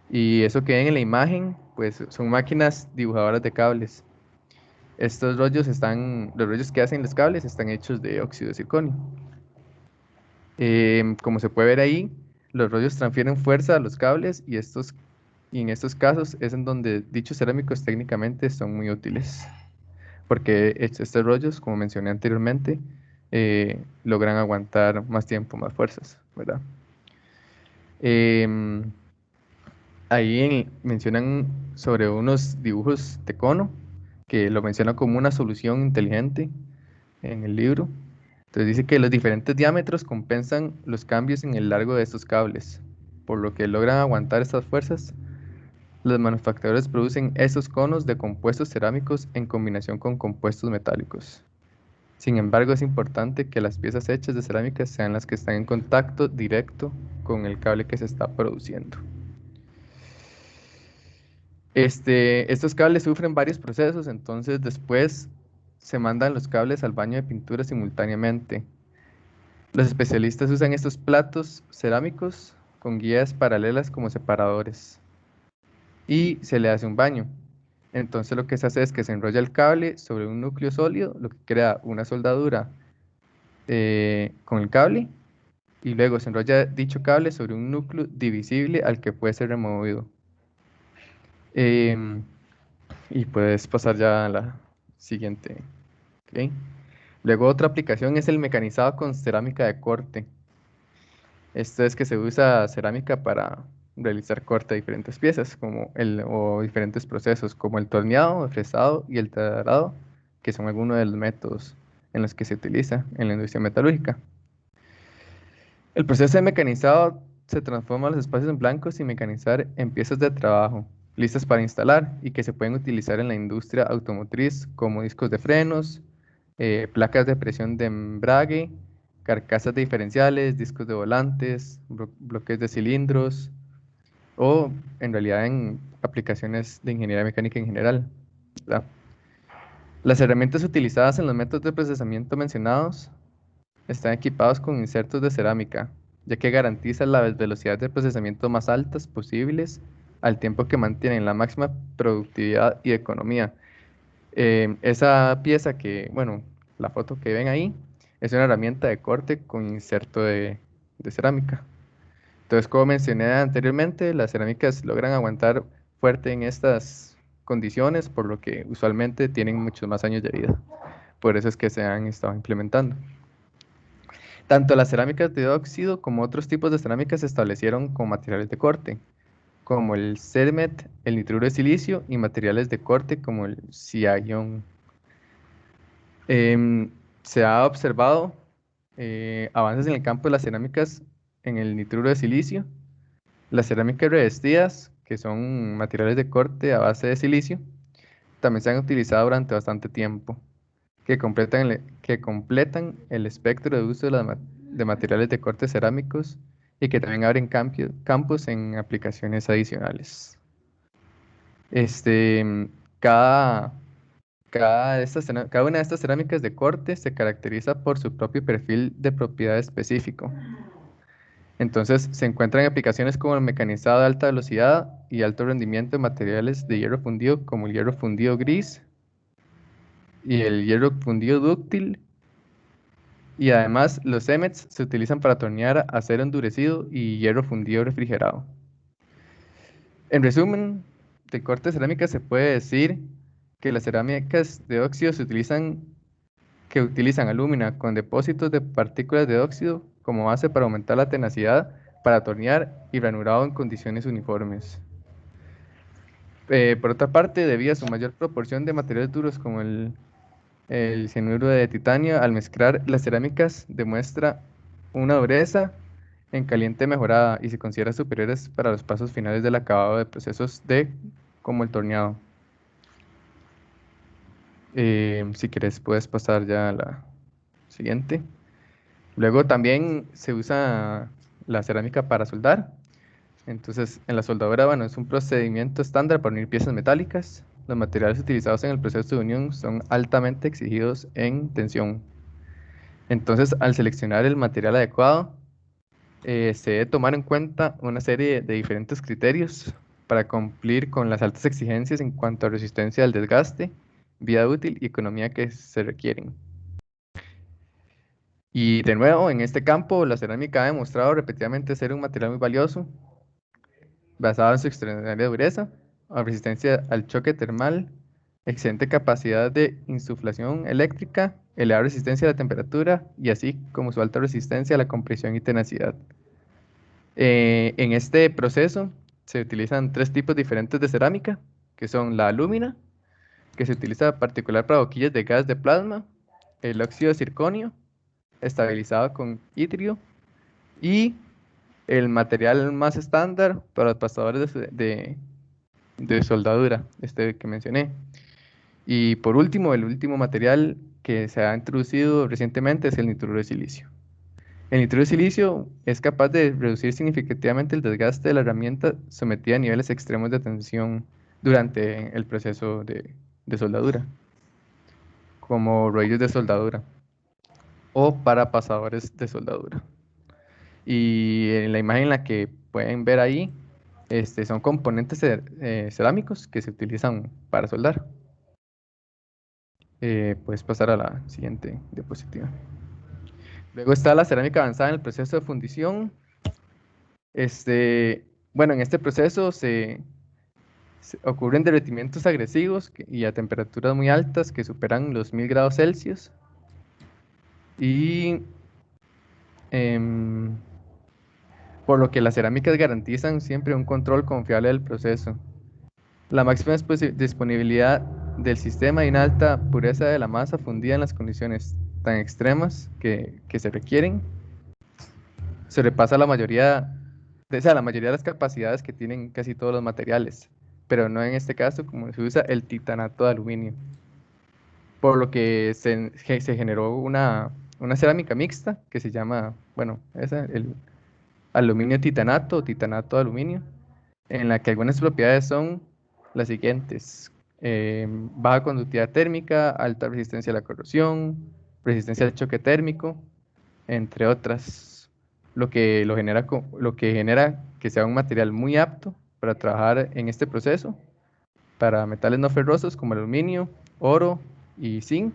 Y eso que ven en la imagen, pues son máquinas dibujadoras de cables. Estos rollos los rollos que hacen los cables están hechos de óxido de circonio. Como se puede ver ahí, los rollos transfieren fuerza a los cables y en estos casos es en donde dichos cerámicos técnicamente son muy útiles, porque estos rollos, como mencioné anteriormente, logran aguantar más tiempo, más fuerzas, ¿verdad? Ahí mencionan sobre unos dibujos de cono, que lo menciona como una solución inteligente en el libro. Entonces dice que los diferentes diámetros compensan los cambios en el largo de estos cables, por lo que logran aguantar estas fuerzas. Los manufacturadores producen estos conos de compuestos cerámicos en combinación con compuestos metálicos. Sin embargo, es importante que las piezas hechas de cerámica sean las que están en contacto directo con el cable que se está produciendo. Estos cables sufren varios procesos, entonces después se mandan los cables al baño de pintura simultáneamente. Los especialistas usan estos platos cerámicos con guías paralelas como separadores y se le hace un baño. Entonces lo que se hace es que se enrolla el cable sobre un núcleo sólido, lo que crea una soldadura con el cable, y luego se enrolla dicho cable sobre un núcleo divisible al que puede ser removido. Y puedes pasar ya a la siguiente. ¿Okay? Luego otra aplicación es el mecanizado con cerámica de corte. Esto es que se usa cerámica para realizar corte de diferentes piezas o diferentes procesos como el torneado, el fresado y el taladrado, que son algunos de los métodos en los que se utiliza en la industria metalúrgica. El proceso de mecanizado se transforma los espacios en blancos y mecanizar en piezas de trabajo listas para instalar y que se pueden utilizar en la industria automotriz como discos de frenos, placas de presión de embrague, carcasas de diferenciales, discos de volantes, bloques de cilindros o en realidad en aplicaciones de ingeniería mecánica en general, ¿verdad? Las herramientas utilizadas en los métodos de procesamiento mencionados están equipados con insertos de cerámica, ya que garantizan las velocidades de procesamiento más altas posibles al tiempo que mantienen la máxima productividad y economía. Esa pieza bueno, la foto que ven ahí, es una herramienta de corte con inserto de cerámica. Entonces, como mencioné anteriormente, las cerámicas logran aguantar fuerte en estas condiciones, por lo que usualmente tienen muchos más años de vida. Por eso es que se han estado implementando. Tanto las cerámicas de óxido como otros tipos de cerámicas se establecieron con materiales de corte, como el CERMET, el nitruro de silicio y materiales de corte como el CIA-. Se ha observado avances en el campo de las cerámicas en el nitruro de silicio. Las cerámicas revestidas, que son materiales de corte a base de silicio, también se han utilizado durante bastante tiempo, que completan el espectro de uso de materiales de corte cerámicos y que también abren campos en aplicaciones adicionales. Cada una de estas cerámicas de corte se caracteriza por su propio perfil de propiedad específico. Entonces, se encuentran aplicaciones como el mecanizado de alta velocidad y alto rendimiento de materiales de hierro fundido, como el hierro fundido gris y el hierro fundido dúctil. Y además, los CEMETs se utilizan para tornear acero endurecido y hierro fundido refrigerado. En resumen, de corte cerámica se puede decir que las cerámicas de óxido que utilizan alúmina con depósitos de partículas de óxido como base para aumentar la tenacidad, para tornear y ranurado en condiciones uniformes. Por otra parte, debido a su mayor proporción de materiales duros como el cianuro de titanio, al mezclar las cerámicas demuestra una dureza en caliente mejorada y se considera superiores para los pasos finales del acabado de procesos como el torneado. Si quieres puedes pasar ya a la siguiente. Luego también se usa la cerámica para soldar. Entonces, en la soldadura, bueno, es un procedimiento estándar para unir piezas metálicas. Los materiales utilizados en el proceso de unión son altamente exigidos en tensión. Entonces, al seleccionar el material adecuado, se debe tomar en cuenta una serie de diferentes criterios para cumplir con las altas exigencias en cuanto a resistencia al desgaste, vida útil y economía que se requieren. Y de nuevo, en este campo, la cerámica ha demostrado repetidamente ser un material muy valioso, basado en su extraordinaria dureza, resistencia al choque termal, excelente capacidad de insuflación eléctrica, elevada resistencia a la temperatura y así como su alta resistencia a la compresión y tenacidad. En este proceso se utilizan 3 tipos diferentes de cerámica, que son la alúmina, que se utiliza particular para boquillas de gas de plasma, el óxido de circonio, estabilizado con itrio, y el material más estándar para los pasadores de soldadura, que mencioné. Y por último, el último material que se ha introducido recientemente es el nitruro de silicio. El nitruro de silicio es capaz de reducir significativamente el desgaste de la herramienta sometida a niveles extremos de tensión durante el proceso de soldadura, como rodillos de soldadura o para pasadores de soldadura. Y en la imagen en la que pueden ver ahí, son componentes cerámicos que se utilizan para soldar. Puedes pasar a la siguiente diapositiva. Luego está la cerámica avanzada en el proceso de fundición. Bueno, en este proceso ocurren derretimientos agresivos y a temperaturas muy altas que superan los 1000 grados Celsius. Y por lo que las cerámicas garantizan siempre un control confiable del proceso. La máxima disponibilidad del sistema y una alta pureza de la masa fundida en las condiciones tan extremas que se requieren sobrepasa la mayoría de las capacidades que tienen casi todos los materiales, pero no en este caso como se usa el titanato de aluminio, por lo que se generó una cerámica mixta que se llama, bueno, el aluminio titanato o titanato de aluminio, en la que algunas propiedades son las siguientes: baja conductividad térmica, alta resistencia a la corrosión, resistencia al choque térmico, entre otras, lo que genera que sea un material muy apto para trabajar en este proceso para metales no ferrosos como el aluminio, oro y zinc.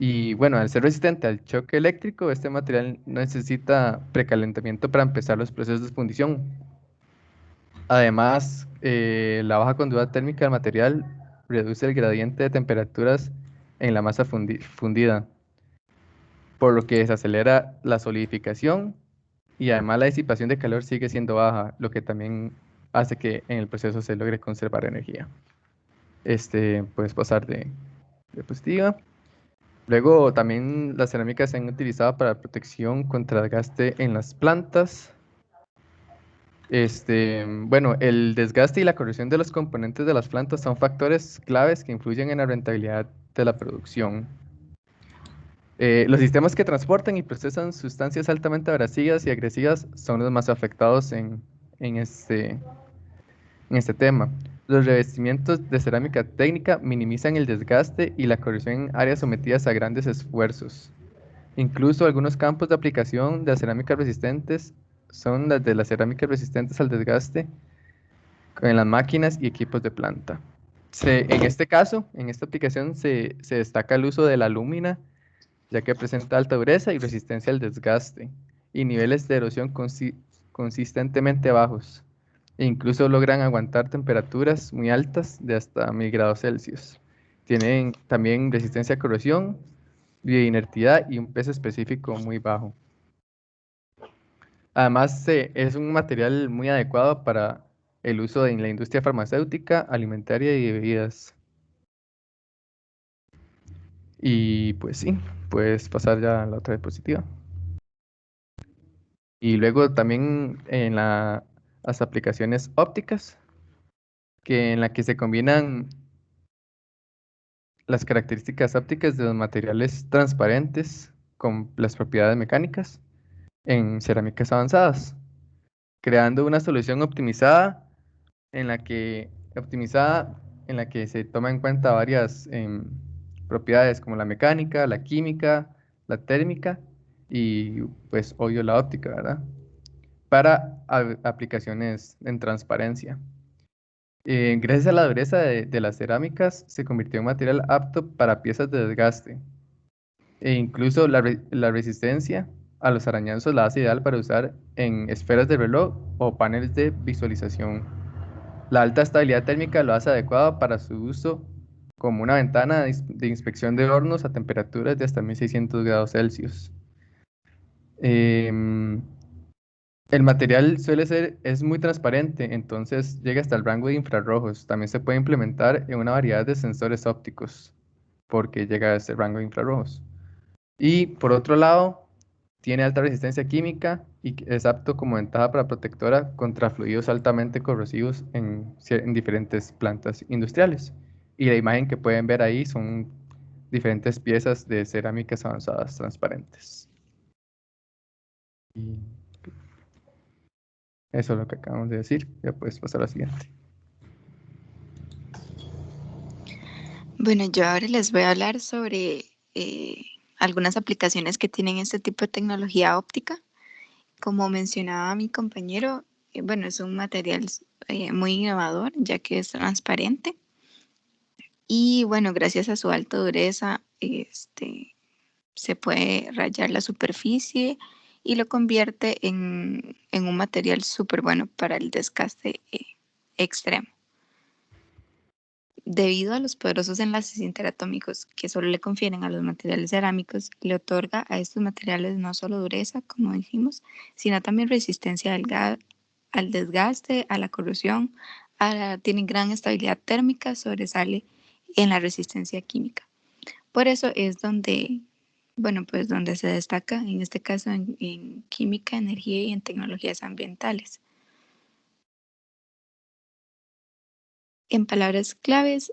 Y bueno, al ser resistente al choque eléctrico, este material no necesita precalentamiento para empezar los procesos de fundición. Además, la baja conductividad térmica del material reduce el gradiente de temperaturas en la masa fundida, por lo que desacelera la solidificación y además la disipación de calor sigue siendo baja, lo que también hace que en el proceso se logre conservar energía. Puedes pasar de diapositiva. Luego también las cerámicas se han utilizado para protección contra desgaste en las plantas. Bueno, el desgaste y la corrosión de los componentes de las plantas son factores claves que influyen en la rentabilidad de la producción. Los sistemas que transportan y procesan sustancias altamente abrasivas y agresivas son los más afectados en este tema. Los revestimientos de cerámica técnica minimizan el desgaste y la corrosión en áreas sometidas a grandes esfuerzos. Incluso algunos campos de aplicación de las cerámicas resistentes son las de las cerámicas resistentes al desgaste en las máquinas y equipos de planta. En este caso, en esta aplicación se destaca el uso de la alúmina, ya que presenta alta dureza y resistencia al desgaste y niveles de erosión consistentemente bajos. E incluso logran aguantar temperaturas muy altas de hasta 1000 grados Celsius. Tienen también resistencia a corrosión, bioinertidad y un peso específico muy bajo. Además, es un material muy adecuado para el uso en la industria farmacéutica, alimentaria y de bebidas. Y pues sí, puedes pasar ya a la otra diapositiva. Y luego también en las aplicaciones ópticas, en la que se combinan las características ópticas de los materiales transparentes con las propiedades mecánicas en cerámicas avanzadas, creando una solución optimizada en la que se toma en cuenta varias propiedades como la mecánica, la química, la térmica y pues obvio la óptica, ¿verdad? Para aplicaciones en transparencia. Gracias a la dureza de las cerámicas, se convirtió en material apto para piezas de desgaste. E incluso la resistencia a los arañazos la hace ideal para usar en esferas de reloj o paneles de visualización. La alta estabilidad térmica lo hace adecuado para su uso como una ventana de inspección de hornos a temperaturas de hasta 1600 grados Celsius. El material es muy transparente, entonces llega hasta el rango de infrarrojos. También se puede implementar en una variedad de sensores ópticos, porque llega a ese rango de infrarrojos. Y por otro lado, tiene alta resistencia química y es apto como ventaja para protectora contra fluidos altamente corrosivos en diferentes plantas industriales. Y la imagen que pueden ver ahí son diferentes piezas de cerámicas avanzadas transparentes. Y eso es lo que acabamos de decir. Ya puedes pasar a la siguiente. Bueno, yo ahora les voy a hablar sobre algunas aplicaciones que tienen este tipo de tecnología óptica. Como mencionaba mi compañero, bueno, es un material muy innovador, ya que es transparente. Y bueno, gracias a su alta dureza, se puede rayar la superficie y lo convierte en un material súper bueno para el desgaste extremo. debido a los poderosos enlaces interatómicos que solo le confieren a los materiales cerámicos, le otorga a estos materiales no solo dureza, como dijimos, sino también resistencia al desgaste, a la corrosión, tienen gran estabilidad térmica, sobresale en la resistencia química. Por eso es donde, bueno, pues donde se destaca, en este caso en química, energía y en tecnologías ambientales. En palabras claves,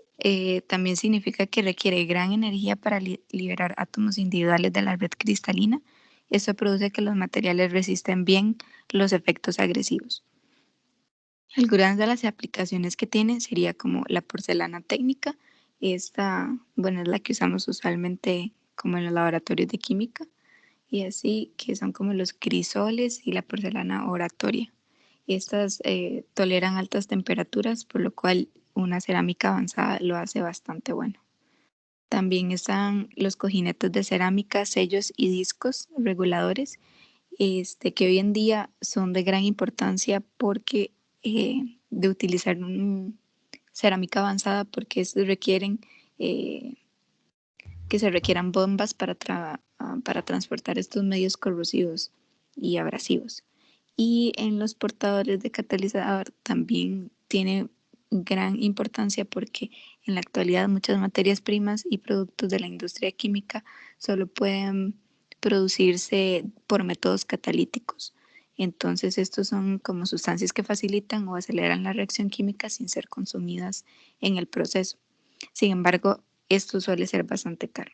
también significa que requiere gran energía para liberar átomos individuales de la red cristalina. Eso produce que los materiales resisten bien los efectos agresivos. Algunas de las aplicaciones que tiene sería como la porcelana técnica. Esta, bueno, es la que usamos usualmente como en los laboratorios de química. Y así que son como los crisoles y la porcelana oratoria. Estas toleran altas temperaturas, por lo cual una cerámica avanzada lo hace bastante bueno. También están los cojinetes de cerámica, sellos y discos reguladores, que hoy en día son de gran importancia porque de utilizar cerámica avanzada, porque requieren que se requieran bombas para transportar estos medios corrosivos y abrasivos. Y en los portadores de catalizador también tiene gran importancia porque en la actualidad muchas materias primas y productos de la industria química solo pueden producirse por métodos catalíticos. Entonces estos son como sustancias que facilitan o aceleran la reacción química sin ser consumidas en el proceso. Sin embargo, esto suele ser bastante caro.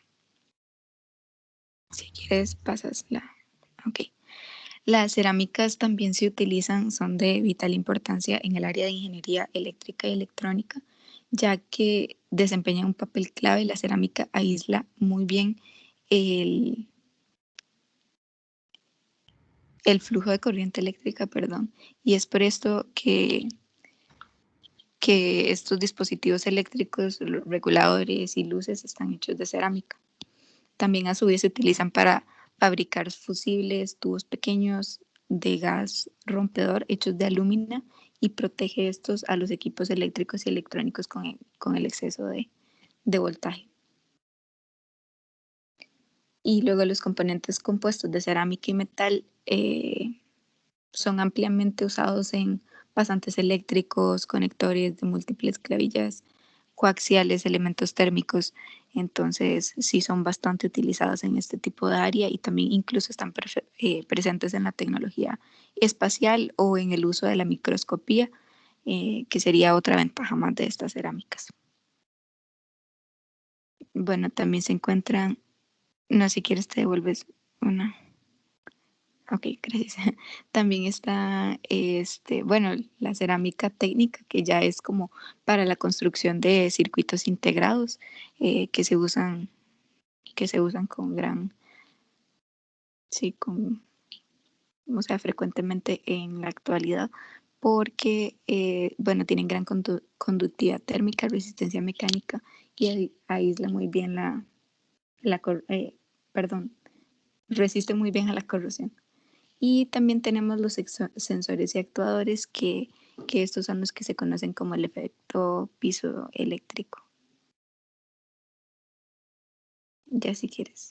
Si quieres, pasasla. Ok. Las cerámicas también se utilizan, son de vital importancia en el área de ingeniería eléctrica y electrónica, ya que desempeñan un papel clave. La cerámica aísla muy bien el flujo de corriente eléctrica, y es por esto que estos dispositivos eléctricos, los reguladores y luces están hechos de cerámica. También a su vez se utilizan para fabricar fusibles, tubos pequeños de gas rompedor hechos de alumina y protege estos a los equipos eléctricos y electrónicos con el exceso de voltaje. Y luego los componentes compuestos de cerámica y metal son ampliamente usados en pasantes eléctricos, conectores de múltiples clavillas, coaxiales, elementos térmicos. Entonces sí son bastante utilizadas en este tipo de área y también incluso están presentes en la tecnología espacial o en el uso de la microscopía, que sería otra ventaja más de estas cerámicas. Bueno, también se encuentran, no, si quieres te devuelves una. Ok, gracias. También está, bueno, la cerámica técnica, que ya es como para la construcción de circuitos integrados, que se usan con gran, sí, o sea, frecuentemente en la actualidad, porque, bueno, tienen gran conductividad térmica, resistencia mecánica y aísla muy bien resiste muy bien a la corrosión. Y también tenemos los sensores y actuadores que estos son los que se conocen como el efecto piezoeléctrico. Ya si quieres.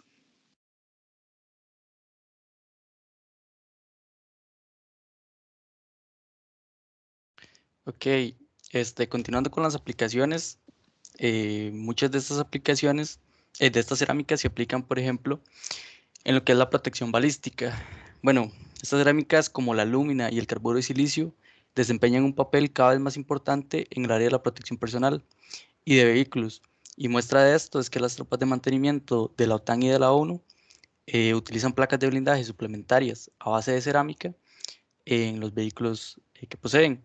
Ok, continuando con las aplicaciones, muchas de estas aplicaciones de estas cerámicas se aplican, por ejemplo, en lo que es la protección balística. Bueno, estas cerámicas como la alúmina y el carburo de silicio desempeñan un papel cada vez más importante en el área de la protección personal y de vehículos. Y muestra de esto es que las tropas de mantenimiento de la OTAN y de la ONU utilizan placas de blindaje suplementarias a base de cerámica en los vehículos que poseen.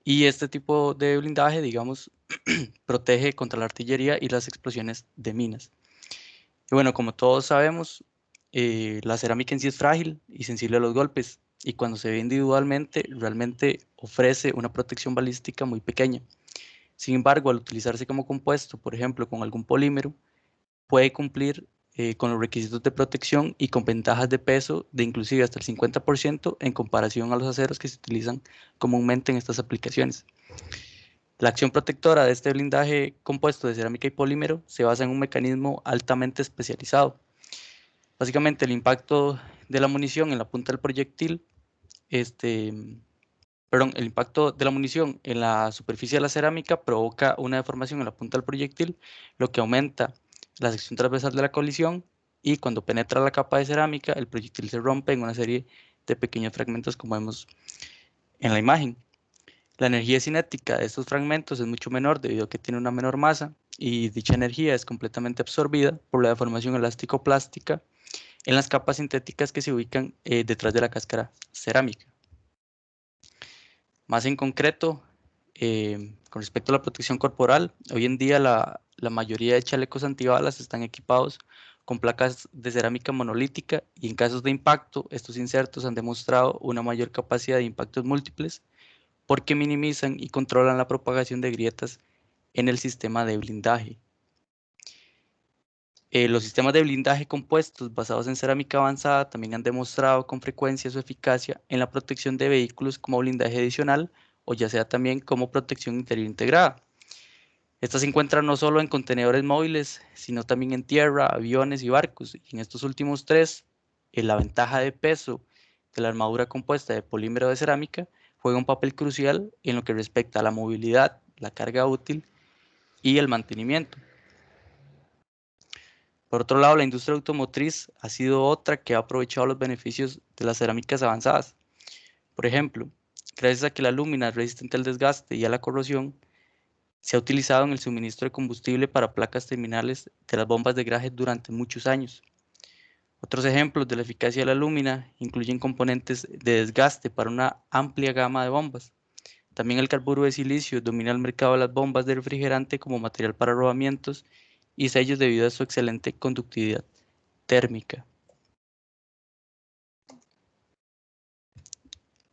Y este tipo de blindaje, digamos, protege contra la artillería y las explosiones de minas. Y bueno, como todos sabemos, la cerámica en sí es frágil y sensible a los golpes, y cuando se ve individualmente, realmente ofrece una protección balística muy pequeña. Sin embargo, al utilizarse como compuesto, por ejemplo, con algún polímero, puede cumplir con los requisitos de protección y con ventajas de peso de inclusive hasta el 50% en comparación a los aceros que se utilizan comúnmente en estas aplicaciones. La acción protectora de este blindaje compuesto de cerámica y polímero se basa en un mecanismo altamente especializado. Básicamente, el impacto de la munición en la punta del proyectil, el impacto de la munición en la superficie de la cerámica provoca una deformación en la punta del proyectil, lo que aumenta la sección transversal de la colisión, y cuando penetra la capa de cerámica, el proyectil se rompe en una serie de pequeños fragmentos, como vemos en la imagen. La energía cinética de estos fragmentos es mucho menor debido a que tiene una menor masa, y dicha energía es completamente absorbida por la deformación elástico-plástica en las capas sintéticas que se ubican detrás de la cáscara cerámica. Más en concreto, con respecto a la protección corporal, hoy en día la mayoría de chalecos antibalas están equipados con placas de cerámica monolítica, y en casos de impacto, estos insertos han demostrado una mayor capacidad de impactos múltiples porque minimizan y controlan la propagación de grietas en el sistema de blindaje. Los sistemas de blindaje compuestos basados en cerámica avanzada también han demostrado con frecuencia su eficacia en la protección de vehículos como blindaje adicional, o ya sea también como protección interior integrada. Esta se encuentra no solo en contenedores móviles, sino también en tierra, aviones y barcos. Y en estos últimos tres, la ventaja de peso de la armadura compuesta de polímero de cerámica juega un papel crucial en lo que respecta a la movilidad, la carga útil y el mantenimiento. Por otro lado, la industria automotriz ha sido otra que ha aprovechado los beneficios de las cerámicas avanzadas. Por ejemplo, gracias a que la lúmina es resistente al desgaste y a la corrosión, se ha utilizado en el suministro de combustible para placas terminales de las bombas de garaje durante muchos años. Otros ejemplos de la eficacia de la lúmina incluyen componentes de desgaste para una amplia gama de bombas. También el carburo de silicio domina el mercado de las bombas de refrigerante como material para rodamientos y sellos debido a su excelente conductividad térmica.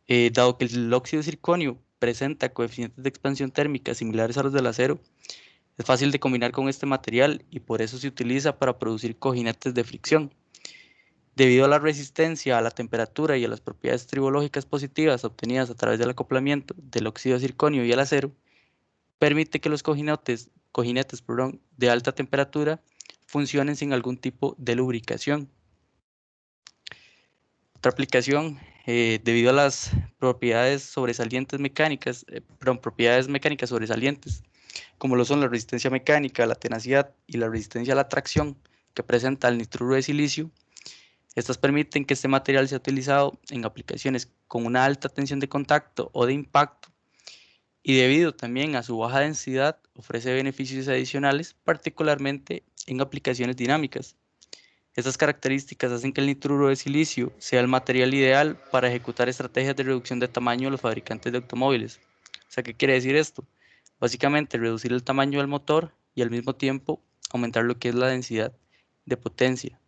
Dado que el óxido de circonio presenta coeficientes de expansión térmica similares a los del acero, es fácil de combinar con este material y por eso se utiliza para producir cojinetes de fricción. Debido a la resistencia a la temperatura y a las propiedades tribológicas positivas obtenidas a través del acoplamiento del óxido de circonio y el acero, permite que los cojinetes de alta temperatura funcionen sin algún tipo de lubricación. Otra aplicación, debido a las propiedades mecánicas sobresalientes, como lo son la resistencia mecánica, la tenacidad y la resistencia a la tracción que presenta el nitruro de silicio, estas permiten que este material sea utilizado en aplicaciones con una alta tensión de contacto o de impacto, y debido también a su baja densidad ofrece beneficios adicionales, particularmente en aplicaciones dinámicas. Estas características hacen que el nitruro de silicio sea el material ideal para ejecutar estrategias de reducción de tamaño de los fabricantes de automóviles. O sea, ¿qué quiere decir esto? Básicamente reducir el tamaño del motor y al mismo tiempo aumentar lo que es la densidad de potencia.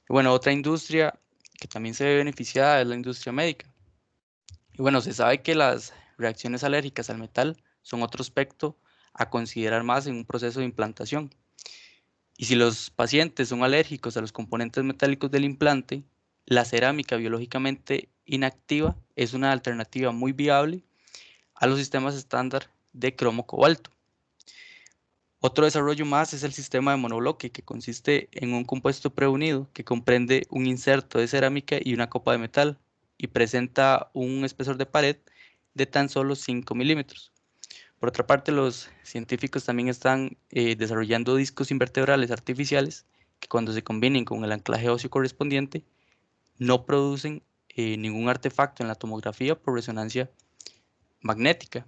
Bueno, otra industria que también se ve beneficiada es la industria médica. Y bueno, se sabe que las reacciones alérgicas al metal son otro aspecto a considerar más en un proceso de implantación. Y si los pacientes son alérgicos a los componentes metálicos del implante, la cerámica biológicamente inactiva es una alternativa muy viable a los sistemas estándar de cromo-cobalto. Otro desarrollo más es el sistema de monobloque, que consiste en un compuesto preunido que comprende un inserto de cerámica y una copa de metal y presenta un espesor de pared de tan solo 5 milímetros. Por otra parte, los científicos también están desarrollando discos invertebrales artificiales que, cuando se combinen con el anclaje óseo correspondiente, no producen ningún artefacto en la tomografía por resonancia magnética.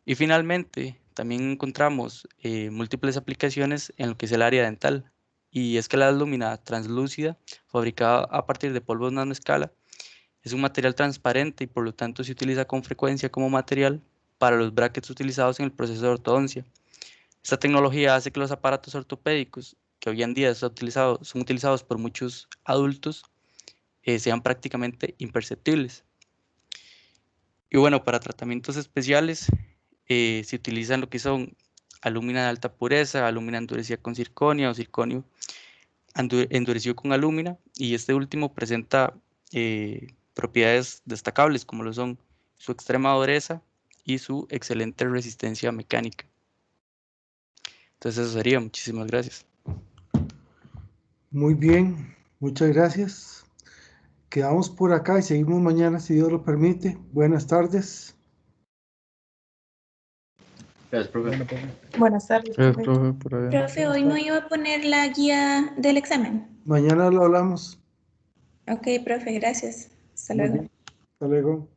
Y finalmente, también encontramos múltiples aplicaciones en lo que es el área dental, y es que la lúmina translúcida, fabricada a partir de polvos nanoescala, es un material transparente y por lo tanto se utiliza con frecuencia como material para los brackets utilizados en el proceso de ortodoncia. Esta tecnología hace que los aparatos ortopédicos, que hoy en día son utilizados por muchos adultos, sean prácticamente imperceptibles. Y bueno, para tratamientos especiales se utilizan lo que son alúmina de alta pureza, alúmina endurecida con circonio o circonio endurecido con alúmina, y este último presenta propiedades destacables como lo son su extrema dureza y su excelente resistencia mecánica. Entonces eso sería. Muchísimas gracias. Muy bien, muchas gracias. Quedamos por acá y seguimos mañana si Dios lo permite. Buenas tardes. Gracias, profe. Buenas tardes, Gracias, profe. profe, por ahí. Profe, hoy no iba a poner la guía del examen. Mañana lo hablamos. Ok, profe, gracias. Hasta Muy luego. bien. Hasta luego.